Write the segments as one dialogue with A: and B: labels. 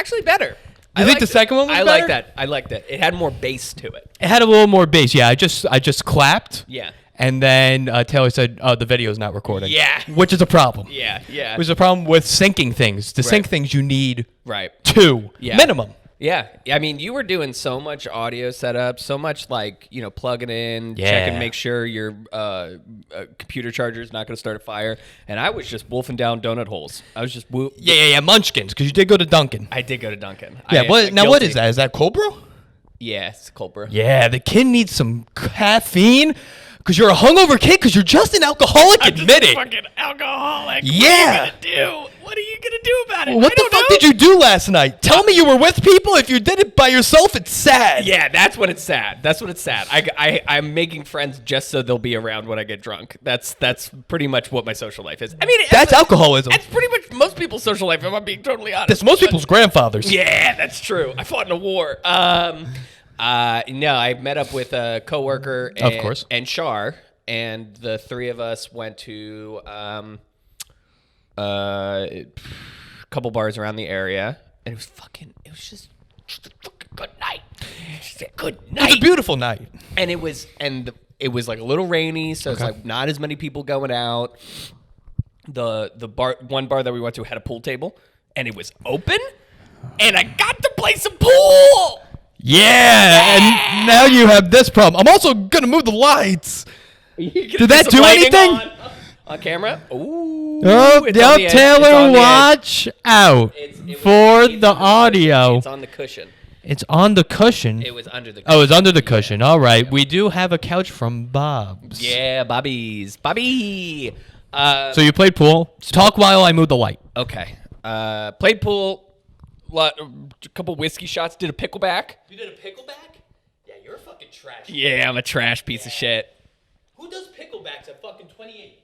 A: actually better.
B: You think the second one was better?
A: I like that. I liked it. It had more bass to it.
B: It had a little more bass. Yeah, I just clapped.
A: Yeah.
B: And then Taylor said, "Oh, the video's not recording."
A: Yeah.
B: Which is a problem.
A: Yeah.
B: Which is a problem with syncing things. To sync things, you need two minimum.
A: Yeah. I mean, you were doing so much audio setup, so much like, plugging in, checking, make sure your computer charger is not going to start a fire. And I was just wolfing down donut holes. I was just
B: Munchkins, because you did go to Dunkin'.
A: I did go to Dunkin'.
B: Yeah. What is that? Is that cold brew?
A: Yeah, it's cold brew.
B: Yeah, the kid needs some caffeine. Because you're a hungover kid, because you're just an alcoholic, admit it.
A: Fucking alcoholic.
B: Yeah.
A: What are you going to do about it?
B: What the fuck did you do last night? Tell me you were with people. If you did it by yourself, it's sad.
A: Yeah, that's when it's sad. I'm making friends just so they'll be around when I get drunk. That's pretty much what my social life is. I mean,
B: that's alcoholism.
A: That's pretty much most people's social life, if I'm being totally honest.
B: That's most people's grandfathers.
A: Yeah, that's true. I fought in a war. No, I met up with a coworker and Shar, and the three of us went to a couple bars around the area, and it was just a fucking good night. Just a good night.
B: It was a beautiful night.
A: And it was like a little rainy, so it's like not as many people going out. The one bar that we went to had a pool table, and it was open, and I got to play some pool.
B: Yeah, and now you have this problem. I'm also gonna move the lights. Did that do anything?
A: On camera? Ooh.
B: Taylor, watch out for the audio.
A: It's on the cushion.
B: It's on the cushion.
A: It was under the cushion.
B: Oh, it's under the cushion. All right. Yeah. We do have a couch from Bob's.
A: Yeah, Bobby.
B: So you played pool. Talk while I move the light.
A: Okay. Played pool. A couple whiskey shots. Did a pickleback.
B: You did a pickleback? Yeah, you're a fucking trash.
A: Yeah, I'm a trash piece of shit.
B: Who does picklebacks at fucking 28?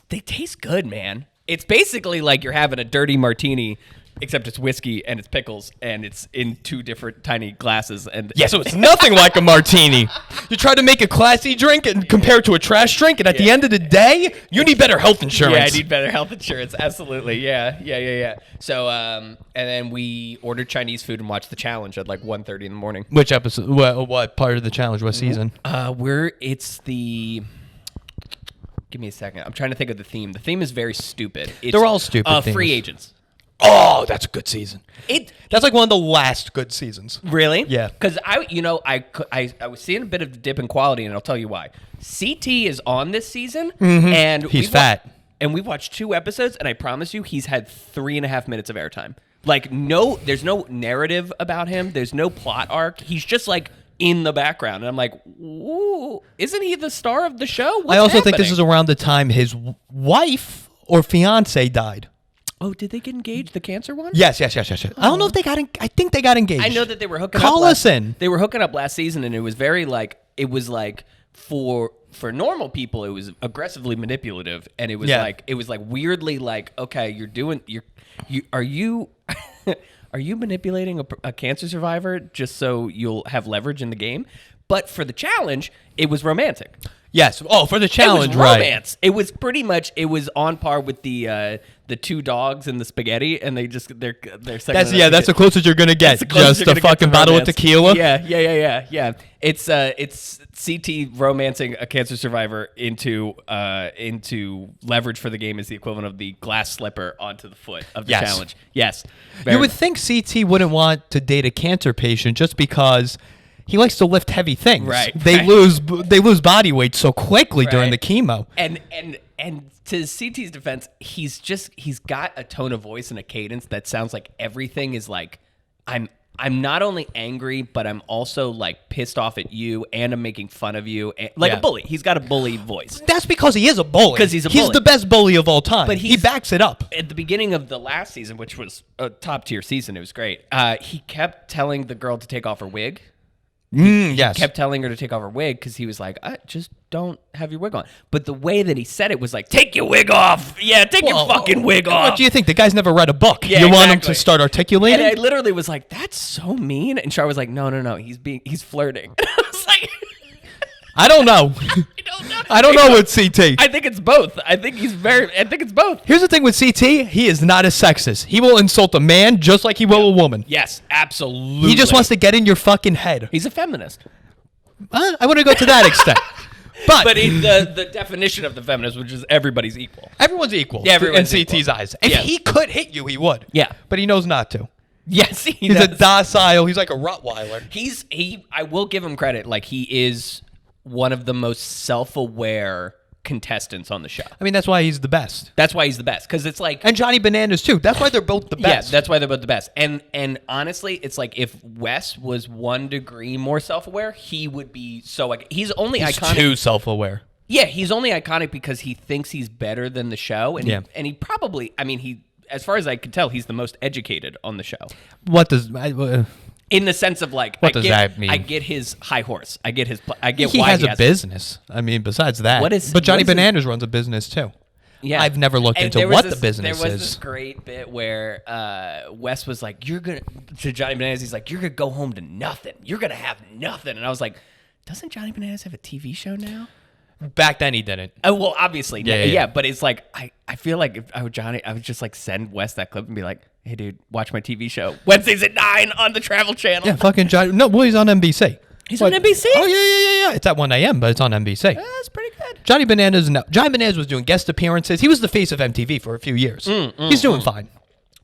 A: They taste good, man. It's basically like you're having a dirty martini, except it's whiskey and it's pickles and it's in two different tiny glasses. And
B: yeah, so it's nothing like a martini. You try to make a classy drink and compare it to a trash drink, and at the end of the day, you need better health insurance.
A: Yeah, I need better health insurance. Absolutely. Yeah. So, and then we ordered Chinese food and watched The Challenge at like 1:30 in the morning.
B: Which episode? What part of The Challenge? What season?
A: Give me a second. I'm trying to think of the theme. The theme is very stupid.
B: They're all stupid themes.
A: Free agents.
B: Oh, that's a good season. That's like one of the last good seasons.
A: Really?
B: Yeah.
A: Because I was seeing a bit of dip in quality, and I'll tell you why. CT is on this season, and
B: he's fat.
A: And we've watched 2 episodes, and I promise you, he's had 3.5 minutes of airtime. Like, there's no narrative about him. There's no plot arc. He's just like in the background, and I'm like, ooh, isn't he the star of the show? What's
B: I also
A: happening?
B: think this is around the time his wife or fiance died.
A: Oh, did they get engaged? The cancer one?
B: Yes. I don't know if they got. I think they got engaged.
A: I know that they were hooking
B: Call
A: up.
B: us in.
A: They were hooking up last season, and it was very like for normal people, it was aggressively manipulative, and it was like weirdly like, okay, are you are you manipulating a cancer survivor just so you'll have leverage in the game? But for the challenge, it was romantic.
B: Yes. Oh, for the challenge,
A: it was romance. Right? It was pretty much. It was on par with the 2 dogs and the spaghetti, and they're
B: that's the closest you're gonna get. Just a fucking bottle of tequila.
A: Yeah. It's CT romancing a cancer survivor into leverage for the game is the equivalent of the glass slipper onto the foot of the challenge. Yes.
B: You would think CT wouldn't want to date a cancer patient just because he likes to lift heavy things.
A: Right.
B: They lose body weight so quickly during the chemo.
A: And to CT's defense, he's got a tone of voice and a cadence that sounds like everything is like, I'm not only angry, but I'm also like pissed off at you, and I'm making fun of you, like a bully. He's got a bully voice.
B: That's because he is a bully.
A: Because he's a bully.
B: He's the best bully of all time. But he backs it up.
A: At the beginning of the last season, which was a top tier season, it was great. He kept telling the girl to take off her wig.
B: Yes.
A: Kept telling her to take off her wig because he was like, just don't have your wig on. But the way that he said it was like, take your wig off. Yeah, take your fucking wig off.
B: What do you think? The guy's never read a book.
A: Yeah,
B: you want him to start articulating?
A: And I literally was like, that's so mean. And Char was like, no. He's flirting. I was like,
B: I don't know. I don't know with CT.
A: I think it's both. I think it's both.
B: Here's the thing with CT. He is not a sexist. He will insult a man just like he will a woman.
A: Yes, absolutely.
B: He just wants to get in your fucking head.
A: He's a feminist.
B: I wouldn't go to that extent. But
A: the definition of the feminist, which is everybody's equal.
B: Everyone's equal
A: Yeah, everyone's
B: in CT's
A: equal.
B: eyes. If
A: Yeah.
B: he could hit you, he would.
A: Yeah.
B: But he knows not to.
A: Yes,
B: He's a docile. He's like a Rottweiler.
A: I will give him credit. Like, he is one of the most self-aware contestants on the show.
B: I mean, that's why he's the best.
A: That's why he's the best, because it's like,
B: And Johnny Bananas too. That's why they're both the best.
A: yeah, that's why they're both the best. And honestly, it's like if Wes was 1 degree more self-aware, he would be so like he's only
B: He's
A: iconic.
B: too self-aware.
A: Yeah, he's only iconic because he thinks he's better than the show, and
B: Yeah.
A: he probably, I mean, he, as far as I can tell, he's the most educated on the show.
B: What does
A: In the sense of like,
B: What does that mean?
A: I get his high horse. I get
B: he
A: why
B: has
A: he
B: a business. I mean, besides that,
A: What is-
B: but Johnny
A: what is it?
B: Bananas runs a business too.
A: Yeah,
B: I've never looked
A: And
B: into
A: there was
B: what
A: this-
B: the business
A: There was this
B: is.
A: great bit where Wes was like, "You're gonna," to Johnny Bananas. He's like, "You're gonna go home to nothing. You're gonna have nothing." And I was like, "Doesn't Johnny Bananas have a TV show now?"
B: Back then, he didn't.
A: Oh, well, obviously,
B: Yeah.
A: But it's like I feel like if I were Johnny, I would just like send Wes that clip and be like, "Hey, dude, watch my TV show Wednesdays at 9 on the Travel Channel."
B: Yeah, fucking Johnny. No, well, he's on NBC.
A: He's on NBC?
B: Oh yeah. It's at 1 a.m., but it's on NBC.
A: That's pretty good.
B: Johnny Bananas. No, Johnny Bananas was doing guest appearances. He was the face of MTV for a few years. He's doing fine.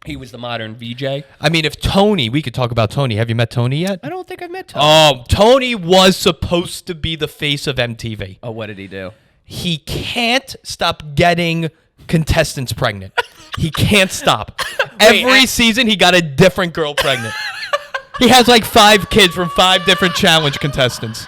A: He was the modern VJ.
B: I mean, if Tony, we could talk about Tony. Have you met Tony yet?
A: I don't think I've met Tony.
B: Oh, Tony was supposed to be the face of MTV.
A: Oh, what did he do?
B: He can't stop getting contestants pregnant. He can't stop. Every season, he got a different girl pregnant. He has like 5 kids from 5 different challenge contestants.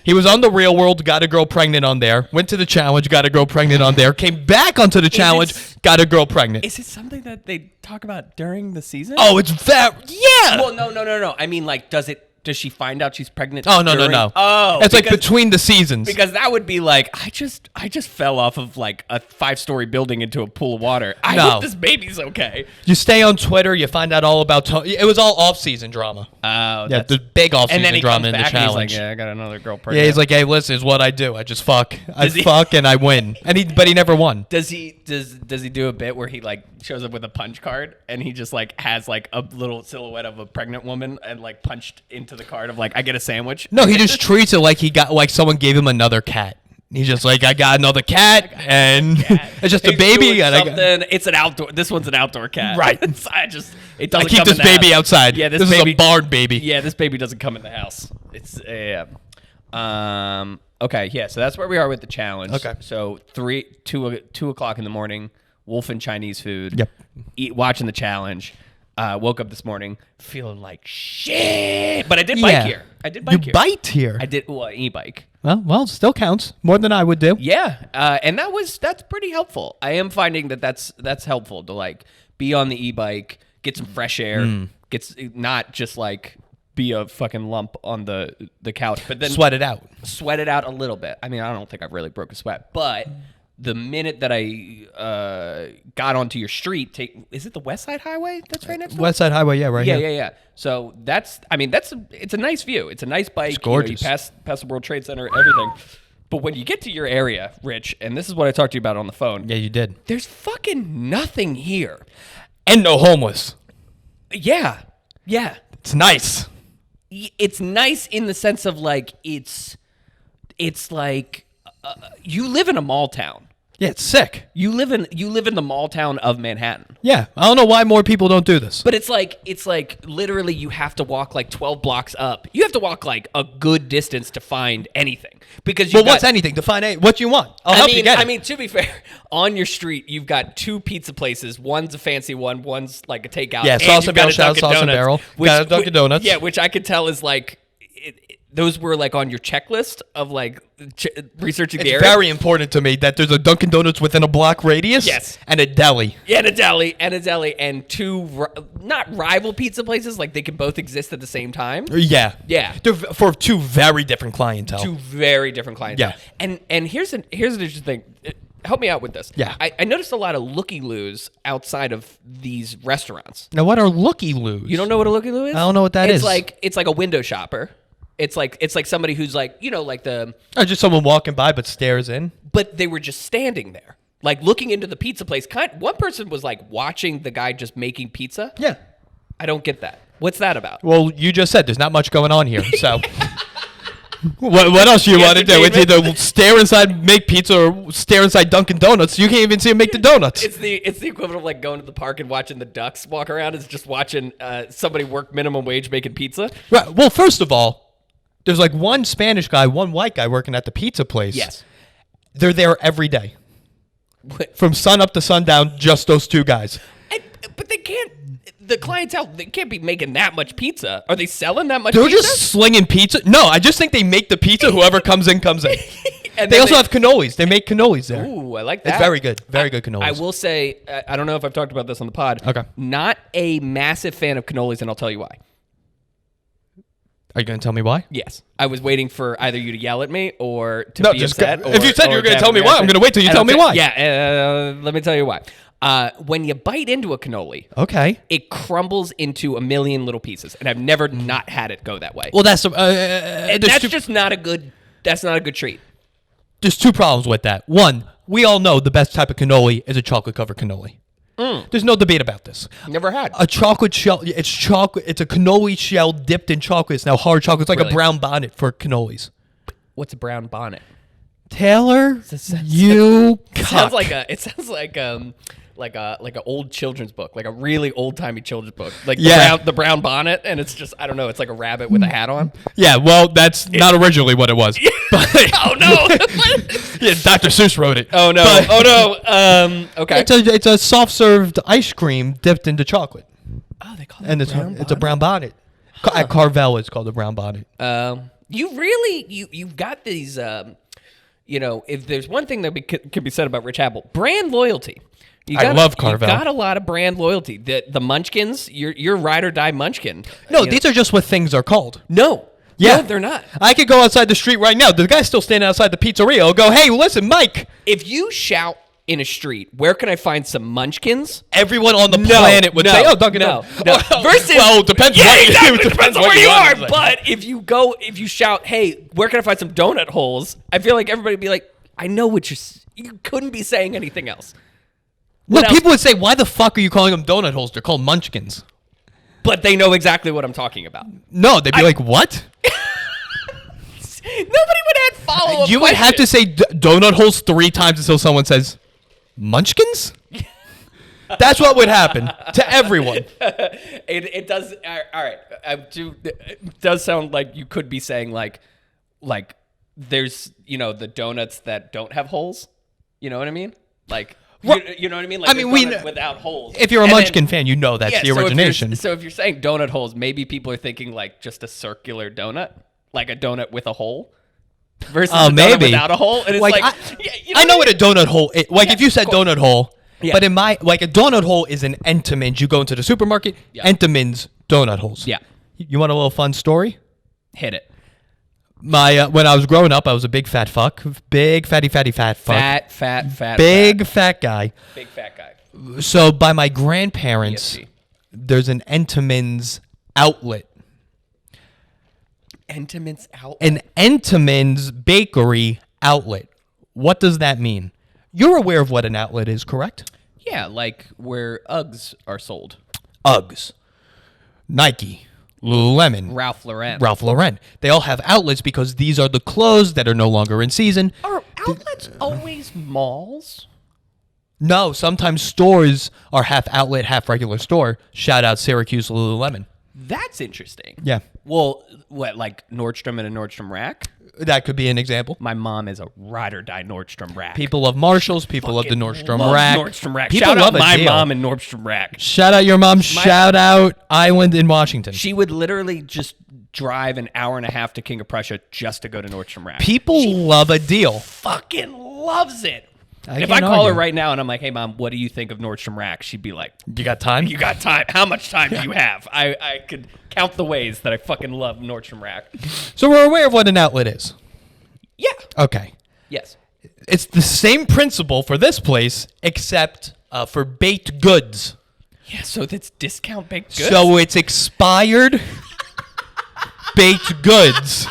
B: He was on The Real World, got a girl pregnant on there. Went to the challenge, got a girl pregnant on there. Came back onto the challenge, got a girl pregnant.
A: Is it something that they talk about during the season?
B: Oh, it's very yeah.
A: Well, no. I mean, like, does she find out she's pregnant?
B: Oh no.
A: Oh,
B: it's like between the seasons.
A: Because that would be like, I just fell off of like a 5-story building into a pool of water. I
B: No.
A: hope this baby's okay.
B: You stay on Twitter, you find out all about Tony. It was all off-season drama.
A: Oh,
B: Yeah, the big
A: and
B: off-season
A: then he
B: drama in
A: comes
B: the
A: back and he's
B: challenge.
A: like, yeah, I got another girl pregnant.
B: Yeah, he's like, hey, listen, is what I do. I just fuck. I
A: Does he-
B: fuck and I win. But he never won.
A: Does he do a bit where he like shows up with a punch card and he just like has like a little silhouette of a pregnant woman and like punched into the card of like, I get a sandwich?
B: No, he just treats it like he got like someone gave him another cat. He's just like, I got another cat, and it's just a
A: He's
B: baby.
A: doing
B: And
A: something. It's an outdoor. This one's an outdoor cat.
B: Right.
A: It
B: I
A: doesn't
B: keep
A: come
B: this
A: in the
B: baby
A: house.
B: outside.
A: Yeah,
B: this
A: baby,
B: is a barred baby.
A: Yeah, this baby doesn't come in the house. It's yeah. Okay, yeah. So that's where we are with the challenge.
B: Okay.
A: So 2 o'clock in the morning, wolfing Chinese food.
B: Yep.
A: Watching the challenge. Woke up this morning feeling like shit, but I did
B: Yeah.
A: bike here. I did bike
B: You
A: here.
B: bite here.
A: I did e-bike.
B: Well, still counts more than I would do.
A: Yeah, and that's pretty helpful. I am finding that's helpful to like be on the e-bike, get some fresh air, not just like be a fucking lump on the couch, but then
B: Sweat it out.
A: sweat it out a little bit. I mean, I don't think I've really broke a sweat, but the minute that I got onto your street, is it the West Side Highway that's right next to it?
B: West Side Highway, yeah, right here.
A: Yeah. So it's a nice view. It's a nice bike.
B: It's gorgeous.
A: You pass the World Trade Center, everything. But when you get to your area, Rich, and this is what I talked to you about on the phone,
B: Yeah, you did.
A: there's fucking nothing here.
B: And no homeless.
A: Yeah.
B: It's nice.
A: It's nice in the sense of like it's like you live in a mall town.
B: Yeah, it's sick.
A: You live in the mall town of Manhattan.
B: Yeah, I don't know why more people don't do this.
A: But it's like literally you have to walk like 12 blocks up. You have to walk like a good distance to find anything because
B: Well, what's anything? Define what you want. I'll help you get it.
A: I mean, to be fair, on your street you've got 2 pizza places. One's a fancy one. One's like a takeout.
B: Yeah,
A: and
B: Sauce
A: you've
B: and
A: got
B: Barrel,
A: a
B: shout out
A: Dunkin'
B: Sauce and
A: Donuts,
B: Barrel. Got a Dunkin' Donuts.
A: Yeah, which I could tell is like those were like on your checklist of like researching the
B: It's
A: area.
B: very important to me that there's a Dunkin' Donuts within a block radius.
A: Yes.
B: And a deli.
A: Yeah, and a deli, and 2 not rival pizza places, like they can both exist at the same time.
B: Yeah.
A: Yeah.
B: They're for 2 very different clientele.
A: 2 very different clientele.
B: Yeah.
A: And here's an interesting thing. Help me out with this.
B: Yeah.
A: I noticed a lot of looky-loos outside of these restaurants.
B: Now, what are looky-loos?
A: You don't know what a looky-loo is?
B: I don't know what that
A: it's
B: is.
A: It's like a window shopper. It's like somebody who's like, you know, like
B: Or just someone walking by but stares in.
A: but they were just standing there, like looking into the pizza place. One person was like watching the guy just making pizza.
B: Yeah.
A: I don't get that. What's that about?
B: Well, you just said there's not much going on here, so. What else do you want to do? It's either stare inside, make pizza, or stare inside Dunkin' Donuts. You can't even see him make the donuts.
A: It's the equivalent of like going to the park and watching the ducks walk around. It's just watching somebody work minimum wage making pizza.
B: Right. Well, first of all, there's like one Spanish guy, one white guy working at the pizza place.
A: Yes.
B: They're there every day. From sun up to sundown, just those two guys.
A: But they can't. The clientele, they can't be making that much pizza. Are they selling that much
B: They're
A: pizza?
B: just slinging pizza. No, I just think they make the pizza. Whoever comes in, comes in.
A: And
B: They
A: then
B: also have cannolis. They make cannolis there.
A: Ooh, I like that.
B: It's very good. Very good cannolis.
A: I will say, I don't know if I've talked about this on the pod.
B: Okay.
A: Not a massive fan of cannolis, and I'll tell you why.
B: Are you going to tell me why?
A: Yes. I was waiting for either you to yell at me or to
B: No,
A: be
B: just
A: upset.
B: go- if you said you were
A: or
B: gonna
A: to
B: tell
A: have
B: me
A: a
B: why, I'm
A: reaction.
B: gonna wait till you
A: And
B: tell
A: I'll
B: me
A: say-
B: why.
A: Yeah, let me tell you why. When you bite into a cannoli,
B: Okay.
A: it crumbles into a million little pieces, and I've never not had it go that way.
B: Well, that's
A: and that's just not a good. That's not a good treat.
B: there's two problems with that. One, we all know the best type of cannoli is a chocolate covered cannoli. There's no debate about this.
A: Never had.
B: A chocolate shell, it's chocolate. It's a cannoli shell dipped in chocolate. It's now hard chocolate. It's like
A: Really?
B: a brown bonnet for cannolis.
A: What's a brown bonnet?
B: Taylor, you
A: It sounds like a old children's book, like a really old timey children's book, like the brown bonnet, and it's just I don't know, it's like a rabbit with a hat on.
B: Yeah, well, that's not originally what it was. But,
A: Oh no!
B: yeah, Dr. Seuss wrote it.
A: Oh no!
B: But-
A: Oh no! Okay.
B: It's a soft served ice cream dipped into chocolate,
A: Oh, they call it
B: and it's a brown bonnet. At Carvel, it's called a brown bonnet.
A: You've got these. You know, if there's one thing that could be said about Rich Apple, brand loyalty.
B: I love Carvel.
A: You got a lot of brand loyalty. The Munchkins, you're ride or die Munchkin.
B: No, these are just what things are called.
A: No.
B: Yeah,
A: No, they're not.
B: I could go outside the street right now. The guy's still standing outside the pizzeria. I'll go, hey, listen, Mike.
A: If you shout in a street, where can I find some Munchkins?
B: Everyone on the planet would say, oh, Dunkin' Donuts.
A: No.
B: Versus, well, it depends.
A: Yeah,
B: what-
A: exactly.
B: it
A: Depends on where you
B: want
A: are.
B: to say.
A: But if you shout, hey, where can I find some donut holes? I feel like everybody would be like, I know what you couldn't be saying anything else.
B: Look,
A: What else?
B: people would say, why the fuck are you calling them donut holes? They're called munchkins.
A: But they know exactly what I'm talking about.
B: No, they'd be like, what?
A: Nobody would add follow-up
B: You would have to say donut holes 3 times until someone says, munchkins? That's what would happen to everyone.
A: It does. All right. It does sound like you could be saying like there's the donuts that don't have holes. You know what I mean? Like you know what I mean? Like
B: I mean,
A: donuts without holes.
B: If you're a
A: And
B: Munchkin
A: then-
B: fan, you know that's
A: yeah,
B: the
A: so
B: origination.
A: So if you're saying donut holes, maybe people are thinking like just a circular donut, like a donut with a hole, versus a donut
B: maybe.
A: without a hole. And it's
B: Like, I know what a donut hole is. Like, if you said donut hole,
A: Yeah.
B: but a donut hole is an Entenmann's. You go into the supermarket,
A: Yeah.
B: Entenmann's donut holes.
A: Yeah.
B: You want a little fun story?
A: Hit it.
B: When I was growing up, I was a big fat fuck. Big fatty fat fuck.
A: Fat.
B: Big fat guy.
A: Big fat guy.
B: So by my grandparents,
A: BFG.
B: there's an Entenmann's outlet.
A: Entenmann's out.
B: An Entenmann's bakery outlet. What does that mean? You're aware of what an outlet is, correct?
A: Yeah, like where Uggs are sold.
B: Uggs, Nike, Lululemon,
A: Ralph Lauren.
B: Ralph Lauren. They all have outlets because these are the clothes that are no longer in season.
A: Are outlets always malls?
B: No, sometimes stores are half outlet, half regular store. Shout out Syracuse Lululemon.
A: That's interesting.
B: Yeah.
A: Well, what, like Nordstrom and a Nordstrom rack?
B: That could be an example.
A: My mom is a ride or die Nordstrom rack.
B: People love Marshalls. People love the Nordstrom
A: Love
B: rack.
A: Nordstrom rack.
B: People
A: Shout
B: love
A: out
B: a
A: my
B: deal.
A: mom and Nordstrom rack.
B: Shout out your mom. Shout out Island in Washington.
A: She would literally just drive an hour and a half to King of Prussia just to go to Nordstrom rack.
B: People love a deal.
A: Fucking loves it.
B: I
A: If I
B: can't
A: call her
B: argue.
A: right now and I'm like, hey, Mom, what do you think of Nordstrom rack? She'd be like,
B: You got time?
A: you got time. How much time do you have? I could count the ways that I fucking love Nordstrom rack.
B: So we're aware of what an outlet is.
A: Yeah.
B: Okay.
A: Yes.
B: It's the same principle for this place, except for baked goods.
A: Yeah, so that's discount baked goods.
B: So it's expired. baked goods.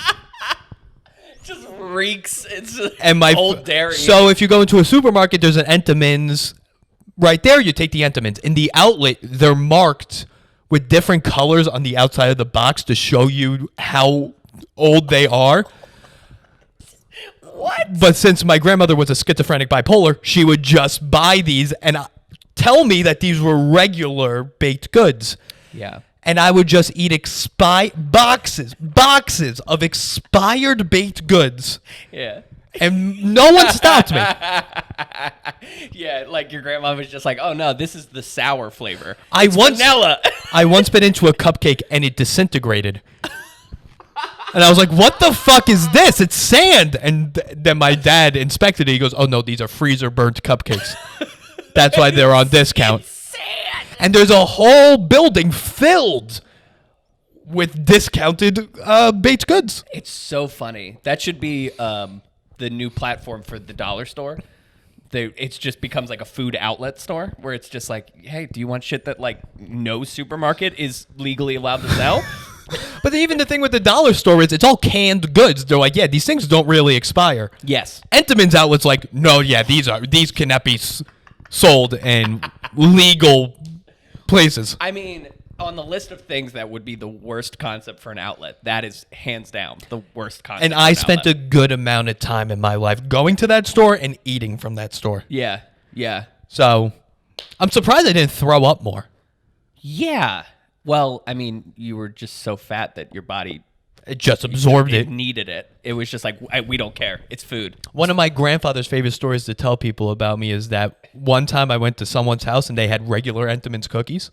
A: Just reeks. It's
B: And my
A: old dairy.
B: So if you go into a supermarket, there's an Entenmann's right there. You take the Entenmann's. In the outlet, they're marked with different colors on the outside of the box to show you how old they are.
A: What?
B: But since my grandmother was a schizophrenic bipolar, she would just buy these and tell me that these were regular baked goods.
A: Yeah.
B: And I would just eat boxes of expired baked goods.
A: Yeah.
B: And no one stopped me.
A: Yeah, like your grandma was just like, "Oh no, this is the sour flavor.
B: I once
A: Vanilla."
B: I once bit into a cupcake and it disintegrated. And I was like, "What the fuck is this? It's sand." And then my dad inspected it. He goes, "Oh no, these are freezer burnt cupcakes. That's why they're on discount."
A: Sand.
B: And there's a whole building filled with discounted baked goods.
A: It's so funny. That should be the new platform for the dollar store. It just becomes like a food outlet store where it's just like, hey, do you want shit that like no supermarket is legally allowed to sell?
B: But even the thing with the dollar store is it's all canned goods. They're like, yeah, these things don't really expire.
A: Yes.
B: Entenmann's outlet's like, no, yeah, these cannot be sold in legal places.
A: I mean, on the list of things that would be the worst concept for an outlet, that is hands down the worst concept.
B: And
A: for
B: I
A: an
B: spent
A: outlet.
B: a good amount of time in my life going to that store and eating from that store.
A: Yeah. Yeah.
B: So I'm surprised I didn't throw up more.
A: Yeah. Well, I mean, you were just so fat that your body
B: It just absorbed it.
A: needed it. It was just like, we don't care. It's food.
B: One of my grandfather's favorite stories to tell people about me is that one time I went to someone's house and they had regular Entenmann's cookies.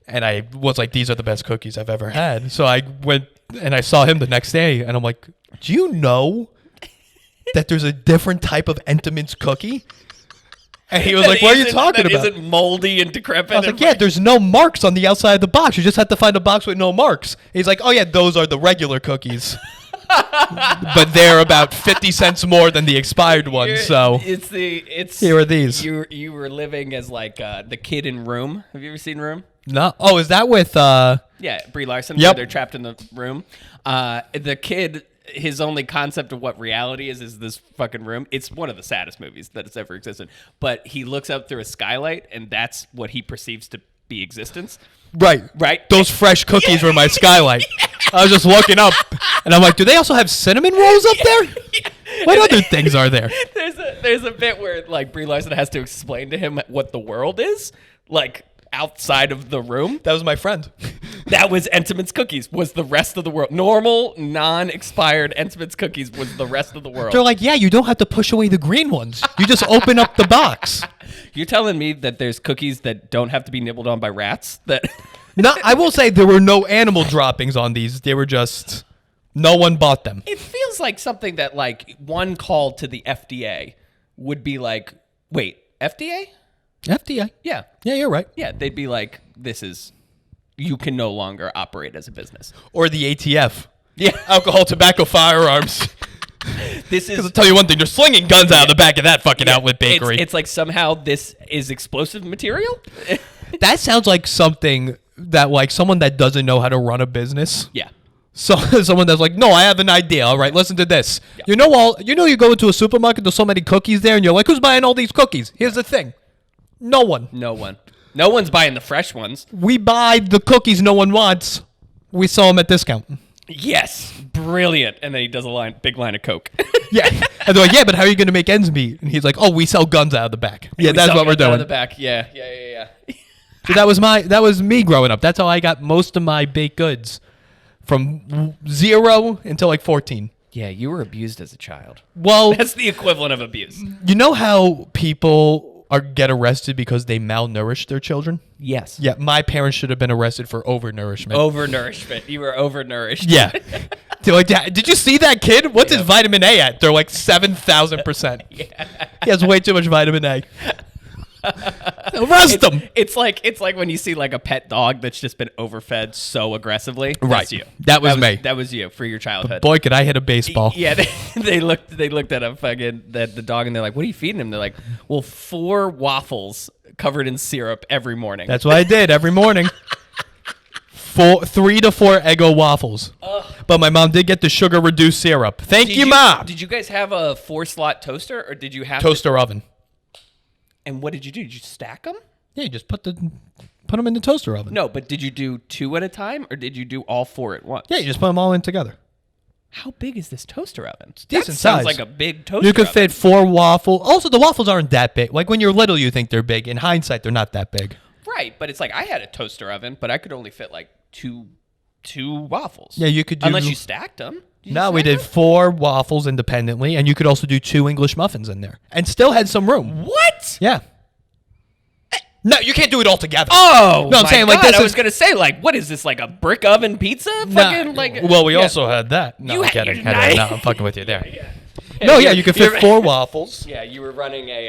B: And I was like, these are the best cookies I've ever had. So I went and I saw him the next day and I'm like, do you know that there's a different type of Entenmann's cookie? And he was like, what are you talking about?
A: Isn't moldy and decrepit.
B: I was like, yeah, there's no marks on the outside of the box. You just have to find a box with no marks. He's like, oh yeah, those are the regular cookies. But they're about 50 cents more than the expired ones. So
A: it's
B: here are these.
A: You were living as like the kid in Room. Have you ever seen Room?
B: No. Oh, is that with
A: Yeah, Brie Larson.
B: Yep.
A: Where they're trapped in the room. The kid, his only concept of what reality is this fucking room. It's one of the saddest movies that has ever existed. But he looks up through a skylight, and that's what he perceives to be existence.
B: Right. Those fresh cookies were my skylight. I was just looking up, and I'm like, do they also have cinnamon rolls up there? What other things are there?
A: There's a bit where like Brie Larson has to explain to him what the world is, like outside of the room.
B: That was my friend.
A: That was Entenmann's cookies. Was the rest of the world normal, non-expired Entenmann's cookies? Was the rest of the world?
B: They're like, yeah, you don't have to push away the green ones. You just open up the box.
A: You're telling me that there's cookies that don't have to be nibbled on by rats? That
B: No, I will say there were no animal droppings on these. They were just no one bought them.
A: it feels like something that like one call to the FDA would be like, wait, FDA?
B: FDA.
A: Yeah,
B: Yeah, you're right.
A: yeah. They'd be like, you can no longer operate as a business.
B: Or the ATF.
A: Yeah,
B: Alcohol, tobacco, firearms.
A: this is
B: I'll tell you one thing, they're slinging guns out of the back of that fucking outlet bakery.
A: It's like somehow this is explosive material.
B: That sounds like something that like someone that doesn't know how to run a business.
A: Yeah.
B: So someone that's like, no, I have an idea. All right, listen to this.
A: Yeah.
B: You go into a supermarket, there's so many cookies there, and you're like, who's buying all these cookies? Here's the thing. No one.
A: No one's buying the fresh ones.
B: We buy the cookies no one wants. We sell them at discount.
A: Yes, brilliant. And then he does big line of Coke.
B: Yeah. And they're like, yeah, but how are you going to make ends meet? And he's like, oh, we sell guns out of the back. Yeah, that's what we're
A: Out of
B: doing.
A: the back. Yeah.
B: So that was me growing up. That's how I got most of my baked goods from 0 until like 14.
A: Yeah, you were abused as a child.
B: Well,
A: That's the equivalent of abuse.
B: you know how people get arrested because they malnourish their children?
A: Yes.
B: Yeah, my parents should have been arrested for overnourishment.
A: Overnourishment. You were overnourished.
B: Yeah. They're like, did you see that kid? What's his vitamin A at? They're like 7,000%.
A: Yeah.
B: He has way too much vitamin A. Arrest him.
A: It's like when you see like a pet dog that's just been overfed so aggressively. That's
B: Right.
A: you.
B: That was me.
A: That was you for your childhood.
B: Boy, could I hit a baseball.
A: Yeah, they looked at the dog and they're like, "What are you feeding him?" They're like, "Well, 4 waffles covered in syrup every morning."
B: That's what I did every morning. 3 to 4 Eggo waffles. but my mom did get the sugar-reduced syrup. Thank you, Mom.
A: Did you guys have a 4-slot toaster, or did you have
B: Toaster oven.
A: And what did you do? Did you stack them?
B: Yeah, you just put them in the toaster oven.
A: No, but did you do 2 at a time, or did you do all 4 at once?
B: Yeah, you just put them all in together.
A: How big is this toaster oven?
B: Decent
A: That sounds
B: size.
A: like a big toaster
B: You could
A: oven.
B: fit 4 waffles. Also, the waffles aren't that big. Like when you're little, you think they're big. In hindsight, they're not that big.
A: Right, but it's like I had a toaster oven, but I could only fit like two waffles.
B: Yeah, you could do.
A: Unless you stacked them.
B: No, we did 4 waffles independently, and you could also do 2 English muffins in there, and still had some room.
A: What?
B: Yeah. No, you can't do it all together.
A: Oh,
B: No, I'm
A: my
B: saying,
A: God.
B: like, this
A: I was
B: is-
A: gonna say, like, what is this, like a brick oven pizza? Fucking like.
B: Well, we
A: yeah.
B: also had that. No,
A: You
B: I'm
A: had-
B: kidding.
A: you-
B: No, I'm fucking with you there.
A: Yeah.
B: No, yeah, you could fit
A: you're-
B: 4 waffles.
A: Yeah, you were running a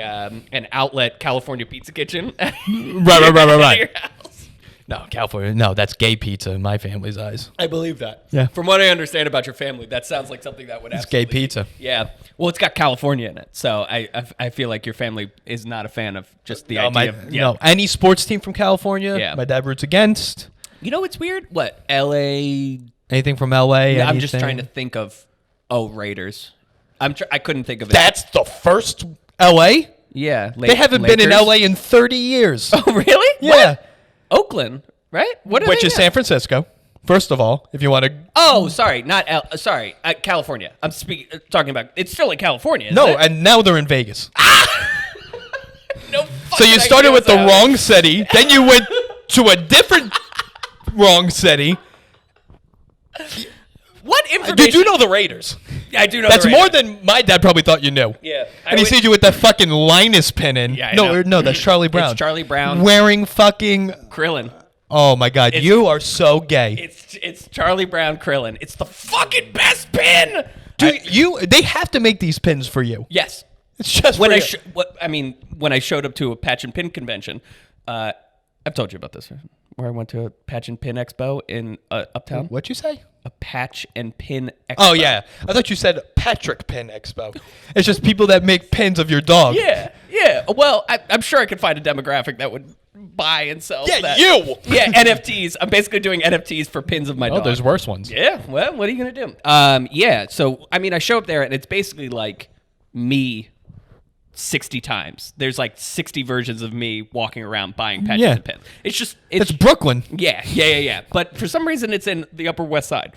A: an outlet California pizza kitchen.
B: Right.
A: Your house.
B: No, California. No, that's gay pizza in my family's eyes.
A: I believe that.
B: Yeah.
A: From what I understand about your family, that sounds like something that would.
B: It's gay pizza.
A: Yeah. Well, it's got California in it, so I feel like your family is not a fan of just the idea of. Yeah.
B: No, any sports team from California,
A: Yeah.
B: my dad roots against.
A: You know what's weird? What L.A.
B: Anything from LA.
A: I'm just
B: anything.
A: trying to think of. Oh, Raiders. I couldn't think of it.
B: That's the first LA?
A: yeah.
B: They haven't been in
A: Lakers?
B: LA in 30 years.
A: Oh, really?
B: Yeah.
A: What? Oakland, right? What?
B: Which is San Francisco. First of all, if you want to.
A: Oh, sorry, not California. I'm talking about. It's still in California. Isn't
B: No,
A: it?
B: and now they're in Vegas.
A: No.
B: So you started with the wrong city, then you went to a different wrong city.
A: What information?
B: Did you know the Raiders?
A: I do know.
B: That's
A: the
B: more
A: Raiders.
B: than my dad probably thought you knew.
A: Yeah.
B: And he sees you with that fucking Linus pin in.
A: Yeah, I
B: no,
A: know.
B: no, that's Charlie Brown.
A: It's Charlie Brown.
B: Wearing fucking.
A: Krillin.
B: Oh my God, you are so gay.
A: It's Charlie Brown Krillin. It's the fucking best pin.
B: Dude, they have to make these pins for you.
A: Yes.
B: It's just
A: When
B: for
A: I
B: you.
A: when I showed up to a patch and pin convention, I've told you about this, where I went to a patch and pin expo in Uptown.
B: What'd you say?
A: A patch and pin expo.
B: Oh yeah, I thought you said Patrick Pin Expo. It's just people that make pins of your dog.
A: Yeah. Well, I'm sure I could find a demographic that would buy and sell.
B: Yeah,
A: that.
B: you.
A: Yeah, NFTs. I'm basically doing NFTs for pins of my dog.
B: Oh, there's worse ones.
A: Yeah. Well, what are you gonna do? Yeah. So I show up there and it's basically like me 60 times. There's like 60 versions of me walking around buying patches
B: Yeah.
A: and pins. It's
B: It's Brooklyn.
A: yeah. But for some reason, it's in the Upper West Side.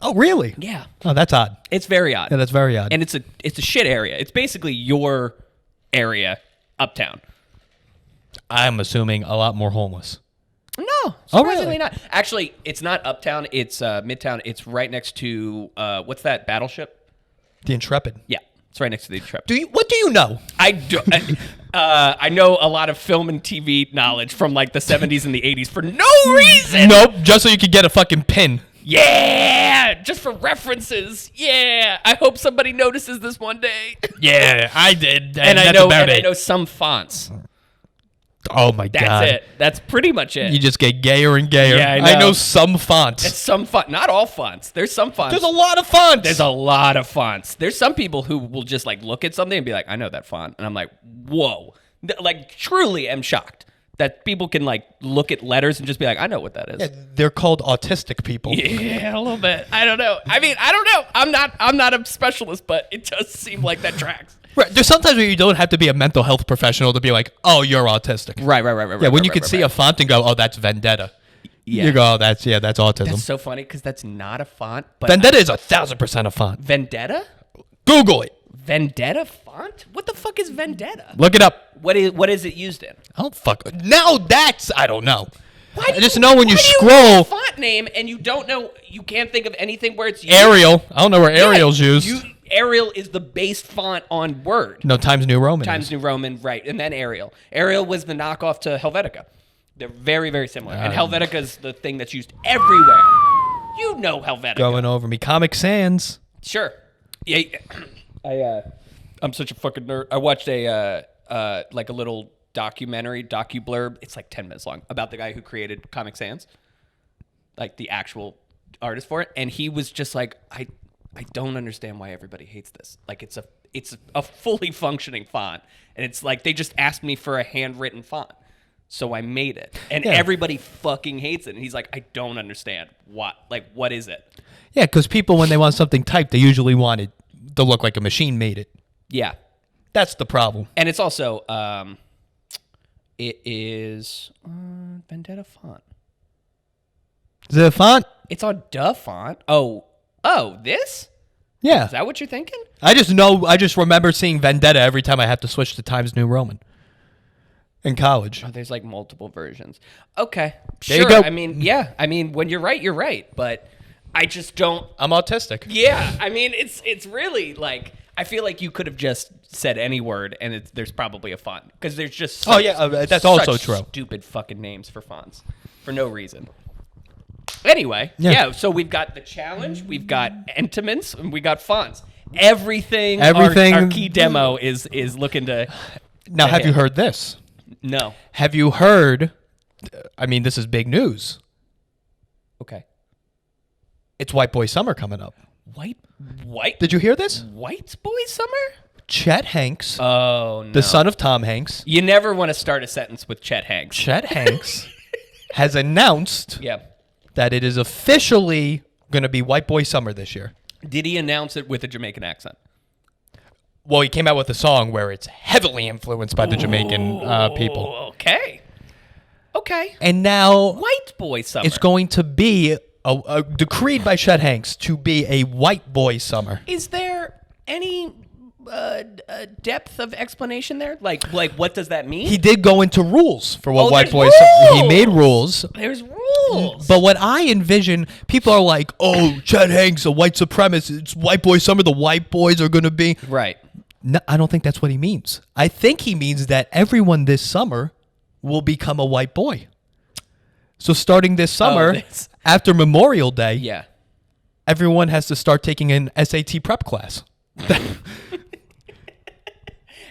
B: Oh really?
A: Yeah.
B: Oh, that's odd.
A: It's very odd.
B: Yeah, that's very odd.
A: And it's a shit area. It's basically your area, Uptown.
B: I'm assuming a lot more homeless.
A: No,
B: Oh,
A: surprisingly
B: really?
A: not. Actually, it's not Uptown. It's Midtown. It's right next to what's that battleship?
B: The Intrepid.
A: Yeah, it's right next to the Intrepid.
B: What do you know?
A: I do. I know a lot of film and TV knowledge from like the 70s and the 80s for no reason.
B: Nope, just so you could get a fucking pin.
A: Yeah, just for references. Yeah, I hope somebody notices this one day.
B: Yeah, I did.
A: And I
B: that's
A: know,
B: about
A: and I
B: it.
A: know some fonts.
B: Oh my
A: That's
B: God.
A: it. That's pretty much it.
B: You just get gayer and gayer.
A: Yeah, I
B: I
A: know.
B: know some fonts.
A: It's some font, not all fonts. There's some fonts.
B: There's a lot of fonts.
A: There's a lot of fonts. There's some people who will just like look at something and be like, I know that font. And I'm like, whoa. Like truly am shocked that people can like look at letters and just be like, I know what that is.
B: Yeah, they're called autistic people.
A: Yeah, a little bit. I don't know. I don't know. I'm not a specialist, but it does seem like that tracks.
B: Right. There's sometimes where you don't have to be a mental health professional to be like, oh, you're autistic.
A: Right.
B: Yeah, when you could see a font and go, oh, that's Vendetta.
A: Yeah.
B: You go, oh, that's autism.
A: That's so funny because that's not a font, but
B: Vendetta is 1,000% a font.
A: Vendetta?
B: Google it.
A: Vendetta font? What the fuck is Vendetta?
B: Look it up.
A: What is it used in?
B: I don't fuck. Now that's, I don't know.
A: Why
B: I
A: do
B: just know when you
A: why do
B: scroll.
A: use a font name and you don't know, you can't think of anything where it's used.
B: Arial. I don't know where Arial's
A: Yeah,
B: used.
A: Arial is the base font on Word.
B: No, Times New Roman.
A: Times New Roman, right, and then Arial. Arial was the knockoff to Helvetica. They're very, very similar. And Helvetica is the thing that's used everywhere. You know Helvetica.
B: Going over me. Comic Sans.
A: Sure. Yeah. I'm such a fucking nerd. I watched a like a little docu-blurb. It's like 10 minutes long about the guy who created Comic Sans, like the actual artist for it, and he was just like, I don't understand why everybody hates this. Like it's a fully functioning font, and it's like they just asked me for a handwritten font. So I made it. And
B: Yeah.
A: everybody fucking hates it. And he's like, I don't understand. What is it?
B: Yeah, because people, when they want something typed, they usually want it to look like a machine made it.
A: Yeah.
B: That's the problem.
A: And it's also, it is Vendetta font.
B: Is it a font?
A: It's on Duh font. Oh, this?
B: Yeah.
A: Is that what you're thinking?
B: I just remember seeing Vendetta every time I have to switch to Times New Roman in college.
A: Oh, there's like multiple versions. Okay.
B: There
A: sure.
B: you go.
A: I mean, yeah. I mean, when you're right. But I just don't.
B: I'm autistic.
A: Yeah. I mean, it's really like, I feel like you could have just said any word and there's probably a font. Because there's just
B: that's also true.
A: Stupid fucking names for fonts for no reason. Anyway, yeah. So we've got the challenge, we've got Entenmann's, and we got fonts. Everything. Our key demo is looking to.
B: Now, have you heard this?
A: No.
B: Have you heard? I mean, this is big news.
A: Okay.
B: It's White Boy Summer coming up.
A: White.
B: Did you hear this?
A: White Boy Summer?
B: Chet Hanks,
A: Oh no.
B: the son of Tom Hanks.
A: You never want to start a sentence with Chet Hanks.
B: Chet Hanks has announced
A: Yeah.
B: that it is officially going to be White Boy Summer this year.
A: Did he announce it with a Jamaican accent?
B: Well, he came out with a song where it's heavily influenced by the Jamaican people.
A: Oh, okay.
B: And now
A: White Boy Summer.
B: it's going to be decreed by Chet Hanks to be a White Boy Summer.
A: Is there any depth of explanation there? Like what does that mean?
B: He did go into rules for what White
A: there's
B: Boy Summer. He
A: rules!
B: made rules.
A: There's rules.
B: But what I envision, people are like, oh, Chet Hanks, a white supremacist. It's White Boy Summer. The white boys are going to be.
A: Right.
B: No, I don't think that's what he means. I think he means that everyone this summer will become a white boy. So starting this summer, after Memorial Day,
A: Yeah.
B: everyone has to start taking an SAT prep class.